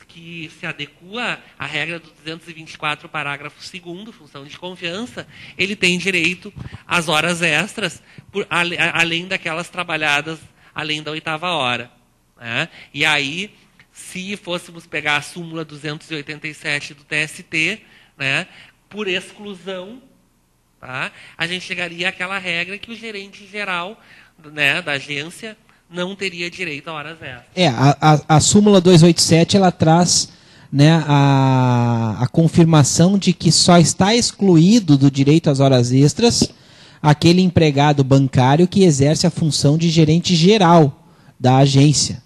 que se adequa à regra do 224, parágrafo 2º, função de confiança, ele tem direito às horas extras, além daquelas trabalhadas além da 8ª hora. E aí, se fôssemos pegar a súmula 287 do TST, por exclusão, tá, a gente chegaria àquela regra que o gerente geral, né, da agência não teria direito a horas extras. A súmula 287 ela traz, né, a confirmação de que só está excluído do direito às horas extras aquele empregado bancário que exerce a função de gerente geral da agência,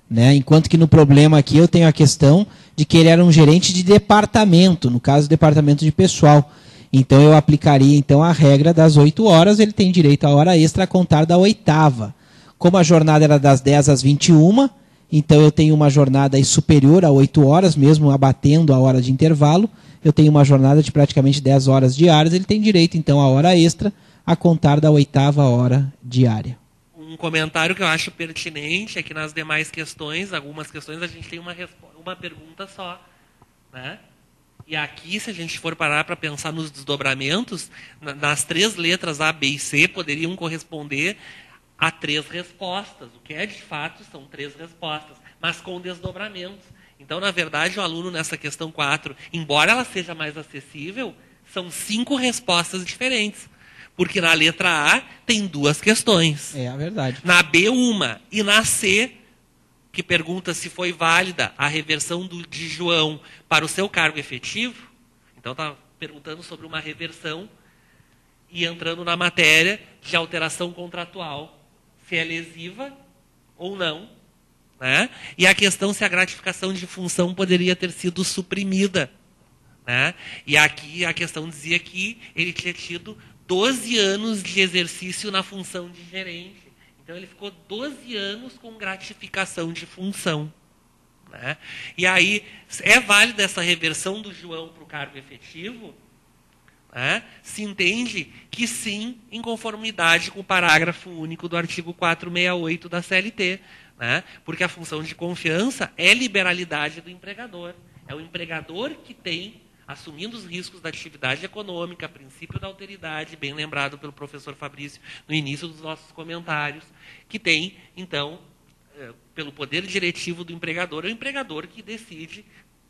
né? Enquanto que no problema aqui eu tenho a questão de que ele era um gerente de departamento, no caso, departamento de pessoal. Então eu aplicaria então a regra das 8 horas, ele tem direito a hora extra a contar da 8ª. Como a jornada era das 10 às 21, então eu tenho uma jornada aí superior a 8 horas, mesmo abatendo a hora de intervalo, eu tenho uma jornada de praticamente 10 horas diárias, ele tem direito então a hora extra a contar da 8ª hora diária. Um comentário que eu acho pertinente é que nas demais questões, algumas questões, a gente tem uma pergunta só, né? E aqui, se a gente for parar para pensar nos desdobramentos, nas 3 letras A, B e C poderiam corresponder a 3 respostas, o que é de fato são 3 respostas, mas com desdobramentos. Então, na verdade, o aluno nessa questão 4, embora ela seja mais acessível, são 5 respostas diferentes. Porque na letra A tem 2 questões. É a verdade. Na B, uma. E na C, que pergunta se foi válida a reversão de João para o seu cargo efetivo. Então, está perguntando sobre uma reversão e entrando na matéria de alteração contratual. Se é lesiva ou não. Né? E a questão se a gratificação de função poderia ter sido suprimida. Né? E aqui a questão dizia que ele tinha tido 12 anos de exercício na função de gerente. Então, ele ficou 12 anos com gratificação de função. Né? E aí, é válida essa reversão do João para o cargo efetivo? Né? Se entende que sim, em conformidade com o parágrafo único do artigo 468 da CLT. Né? Porque a função de confiança é liberalidade do empregador. É o empregador que tem, assumindo os riscos da atividade econômica, princípio da alteridade, bem lembrado pelo professor Fabrício no início dos nossos comentários, que tem, então, pelo poder diretivo do empregador, é o empregador que decide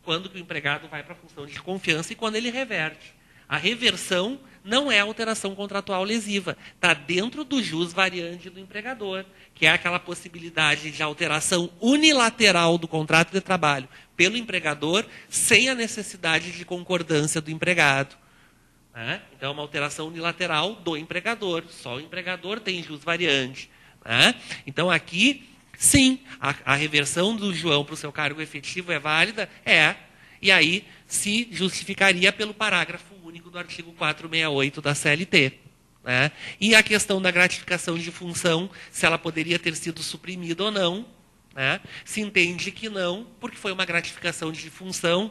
quando que o empregado vai para a função de confiança e quando ele reverte. A reversão não é alteração contratual lesiva, está dentro do jus variandi do empregador, que é aquela possibilidade de alteração unilateral do contrato de trabalho pelo empregador, sem a necessidade de concordância do empregado. Né? Então, é uma alteração unilateral do empregador, só o empregador tem jus variandi. Né? Então, aqui, sim, a reversão do João para o seu cargo efetivo é válida? É. E aí se justificaria pelo parágrafo único do artigo 468 da CLT. Né? E a questão da gratificação de função, se ela poderia ter sido suprimida ou não, né? Se entende que não, porque foi uma gratificação de função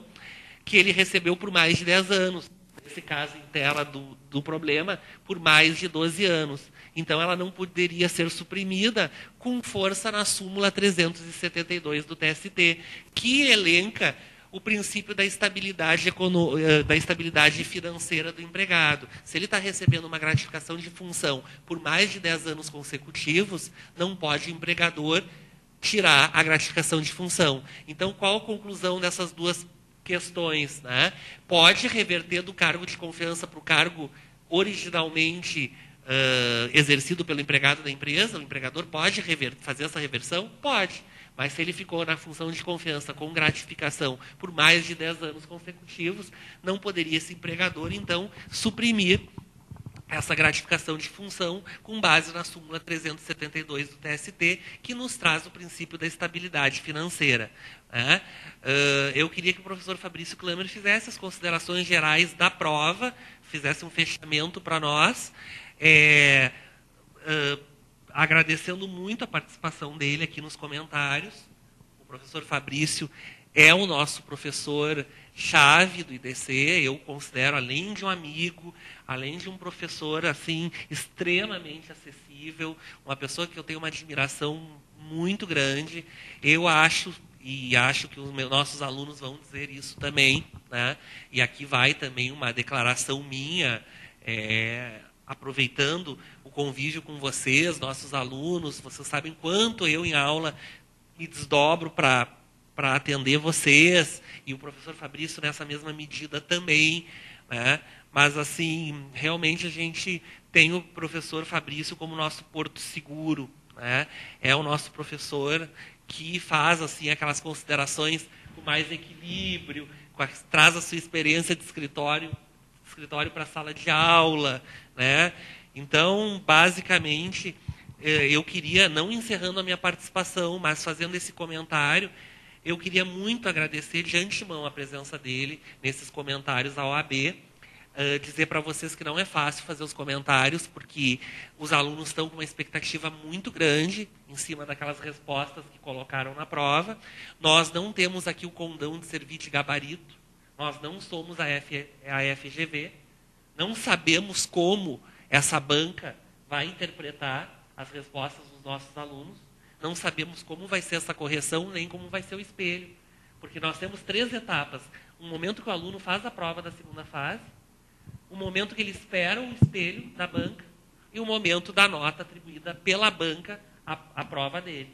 que ele recebeu por mais de 10 anos. Nesse caso, em tela do problema, por mais de 12 anos. Então, ela não poderia ser suprimida com força na súmula 372 do TST, que elenca o princípio da estabilidade financeira do empregado. Se ele está recebendo uma gratificação de função por mais de 10 anos consecutivos, não pode o empregador tirar a gratificação de função. Então, qual a conclusão dessas duas questões? Né? Pode reverter do cargo de confiança para o cargo originalmente exercido pelo empregado da empresa? O empregador pode fazer essa reversão? Pode. Mas se ele ficou na função de confiança com gratificação por mais de 10 anos consecutivos, não poderia esse empregador, então, suprimir essa gratificação de função com base na súmula 372 do TST, que nos traz o princípio da estabilidade financeira. Né? Eu queria que o professor Fabrício Klammer fizesse as considerações gerais da prova, fizesse um fechamento para nós, agradecendo muito a participação dele aqui nos comentários. O professor Fabrício é o nosso professor-chave do IDC, eu considero, além de um amigo, além de um professor assim extremamente acessível, uma pessoa que eu tenho uma admiração muito grande. Eu acho, e acho que os nossos alunos vão dizer isso também, né? E aqui vai também uma declaração minha, aproveitando o convívio com vocês, nossos alunos. Vocês sabem quanto eu, em aula, me desdobro para atender vocês, e o professor Fabrício, nessa mesma medida também. né? Mas, assim, realmente a gente tem o professor Fabrício como nosso porto seguro, né? É o nosso professor que faz, assim, aquelas considerações com mais equilíbrio, traz a sua experiência de escritório para a sala de aula, né? Então, basicamente, eu queria, não encerrando a minha participação, mas fazendo esse comentário, eu queria muito agradecer de antemão a presença dele nesses comentários à OAB, dizer para vocês que não é fácil fazer os comentários, porque os alunos estão com uma expectativa muito grande em cima daquelas respostas que colocaram na prova. Nós não temos aqui o condão de servir de gabarito, nós não somos a FGV, não sabemos como essa banca vai interpretar as respostas dos nossos alunos, não sabemos como vai ser essa correção, nem como vai ser o espelho, porque nós temos 3 etapas. Um momento que o aluno faz a prova da segunda fase, o momento que ele espera o espelho da banca e o momento da nota atribuída pela banca à prova dele.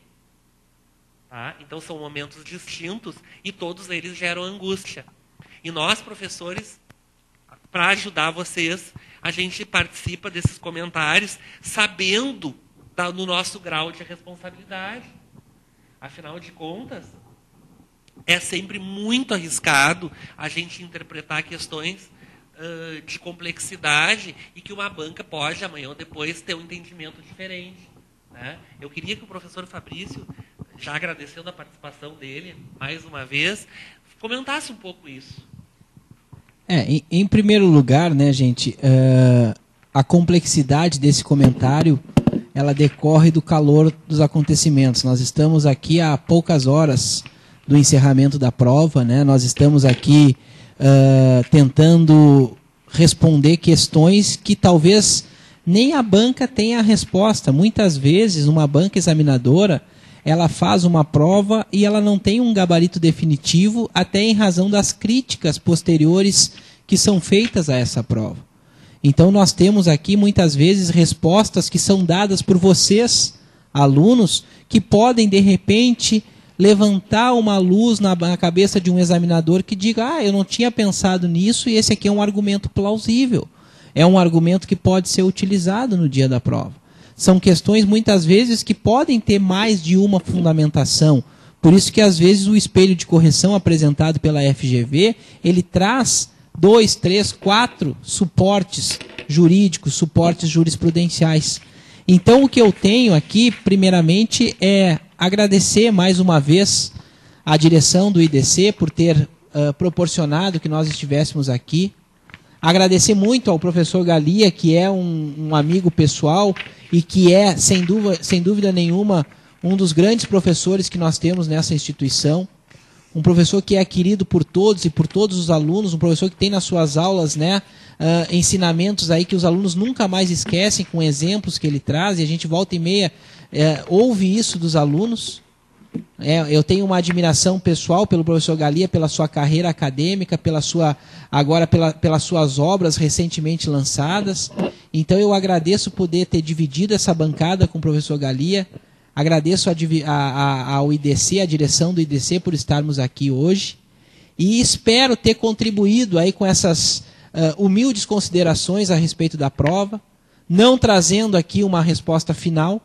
Tá? Então, são momentos distintos e todos eles geram angústia. E nós, professores, para ajudar vocês, a gente participa desses comentários sabendo do nosso grau de responsabilidade. Afinal de contas, é sempre muito arriscado a gente interpretar questões de complexidade e que uma banca pode, amanhã ou depois, ter um entendimento diferente, né? Eu queria que o professor Fabrício, já agradecendo a participação dele, mais uma vez, comentasse um pouco isso. Em primeiro lugar, né, gente, a complexidade desse comentário, ela decorre do calor dos acontecimentos. Nós estamos aqui há poucas horas do encerramento da prova, né? Nós estamos aqui tentando responder questões que talvez nem a banca tenha a resposta. Muitas vezes, uma banca examinadora, ela faz uma prova e ela não tem um gabarito definitivo, até em razão das críticas posteriores que são feitas a essa prova. Então, nós temos aqui, muitas vezes, respostas que são dadas por vocês, alunos, que podem, de repente, levantar uma luz na cabeça de um examinador que diga, eu não tinha pensado nisso e esse aqui é um argumento plausível. É um argumento que pode ser utilizado no dia da prova. São questões, muitas vezes, que podem ter mais de uma fundamentação. Por isso que, às vezes, o espelho de correção apresentado pela FGV, ele traz 2, 3, 4 suportes jurídicos, suportes jurisprudenciais. Então, o que eu tenho aqui, primeiramente, é agradecer mais uma vez à direção do IDC por ter proporcionado que nós estivéssemos aqui. Agradecer muito ao professor Galia, que é um amigo pessoal e que é, sem dúvida nenhuma, um dos grandes professores que nós temos nessa instituição. Um professor que é querido por todos e por todos os alunos, um professor que tem nas suas aulas, né, ensinamentos aí que os alunos nunca mais esquecem, com exemplos que ele traz, e a gente volta e meia ouve isso dos alunos. Eu tenho uma admiração pessoal pelo professor Galia, pela sua carreira acadêmica, pelas suas obras recentemente lançadas. Então eu agradeço poder ter dividido essa bancada com o professor Galia. Agradeço ao IDC, a direção do IDC, por estarmos aqui hoje. E espero ter contribuído aí com essas humildes considerações a respeito da prova, não trazendo aqui uma resposta final,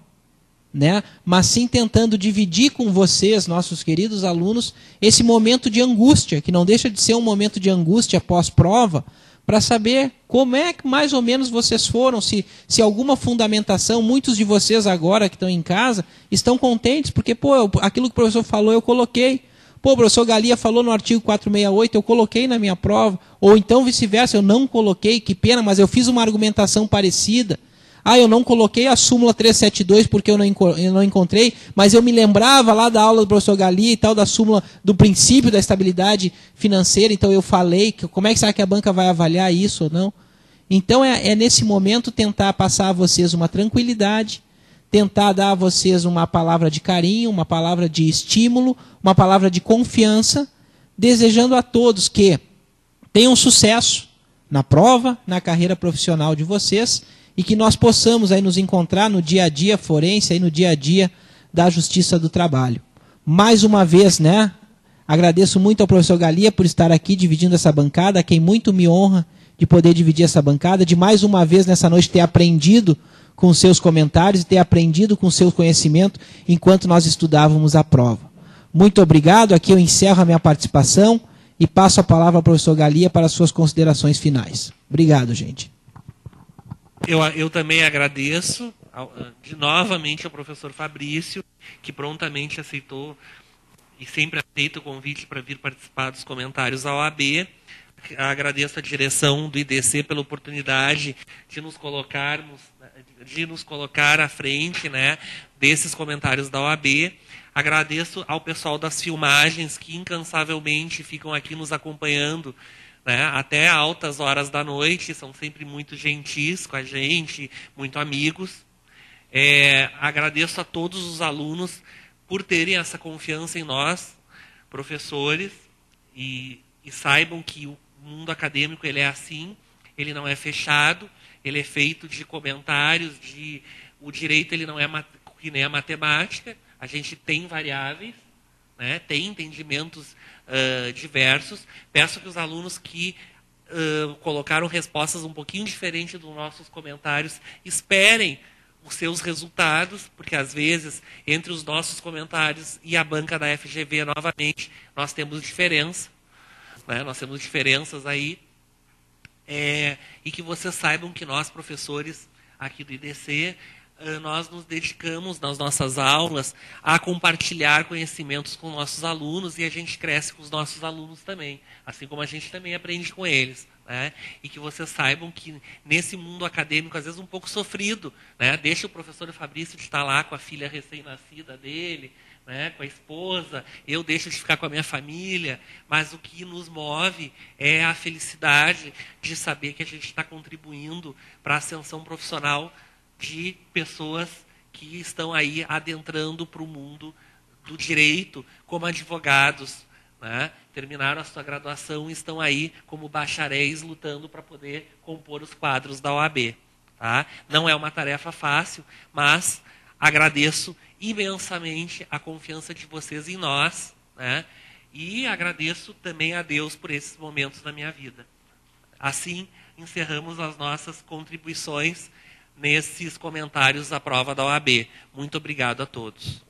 né? Mas sim tentando dividir com vocês, nossos queridos alunos, esse momento de angústia, que não deixa de ser um momento de angústia pós-prova, para saber como é que mais ou menos vocês foram, se alguma fundamentação, muitos de vocês agora que estão em casa, estão contentes, porque aquilo que o professor falou eu coloquei. O professor Galia falou no artigo 468, eu coloquei na minha prova, ou então vice-versa, eu não coloquei, que pena, mas eu fiz uma argumentação parecida. Eu não coloquei a súmula 372 porque eu não encontrei, mas eu me lembrava lá da aula do professor Galia e tal, da súmula do princípio da estabilidade financeira, então eu falei, como é que será que a banca vai avaliar isso ou não? Então é nesse momento tentar passar a vocês uma tranquilidade, tentar dar a vocês uma palavra de carinho, uma palavra de estímulo, uma palavra de confiança, desejando a todos que tenham sucesso na prova, na carreira profissional de vocês, e que nós possamos aí nos encontrar no dia a dia forense, aí no dia a dia da Justiça do Trabalho. Mais uma vez, né, agradeço muito ao professor Galia por estar aqui dividindo essa bancada, a quem muito me honra de poder dividir essa bancada, de mais uma vez nessa noite ter aprendido com seus comentários e ter aprendido com seu conhecimento enquanto nós estudávamos a prova. Muito obrigado, aqui eu encerro a minha participação e passo a palavra ao professor Galia para as suas considerações finais. Obrigado, gente. Eu também agradeço novamente ao professor Fabrício, que prontamente aceitou e sempre aceita o convite para vir participar dos comentários da OAB. Agradeço a direção do IDC pela oportunidade de nos colocar à frente, né, desses comentários da OAB. Agradeço ao pessoal das filmagens que incansavelmente ficam aqui nos acompanhando, né, até altas horas da noite, são sempre muito gentis com a gente, muito amigos. Agradeço a todos os alunos por terem essa confiança em nós, professores, e saibam que o mundo acadêmico ele é assim, ele não é fechado, ele é feito de comentários, o direito ele não é que nem a matemática, a gente tem variáveis, né, tem entendimentos diversos. Peço que os alunos que colocaram respostas um pouquinho diferentes dos nossos comentários esperem os seus resultados, porque às vezes entre os nossos comentários e a banca da FGV novamente nós temos diferença, né? Nós temos diferenças aí, e que vocês saibam que nós professores aqui do IDC nós nos dedicamos nas nossas aulas a compartilhar conhecimentos com nossos alunos e a gente cresce com os nossos alunos também, assim como a gente também aprende com eles. Né? E que vocês saibam que nesse mundo acadêmico, às vezes um pouco sofrido, né? Deixa o professor Fabrício de estar lá com a filha recém-nascida dele, né? Com a esposa, eu deixo de ficar com a minha família, mas o que nos move é a felicidade de saber que a gente está contribuindo para a ascensão profissional de pessoas que estão aí adentrando para o mundo do direito como advogados, né? Terminaram a sua graduação e estão aí como bacharéis lutando para poder compor os quadros da OAB. Tá? Não é uma tarefa fácil, mas agradeço imensamente a confiança de vocês em nós, né? E agradeço também a Deus por esses momentos na minha vida. Assim, encerramos as nossas contribuições nesses comentários à prova da OAB. Muito obrigado a todos.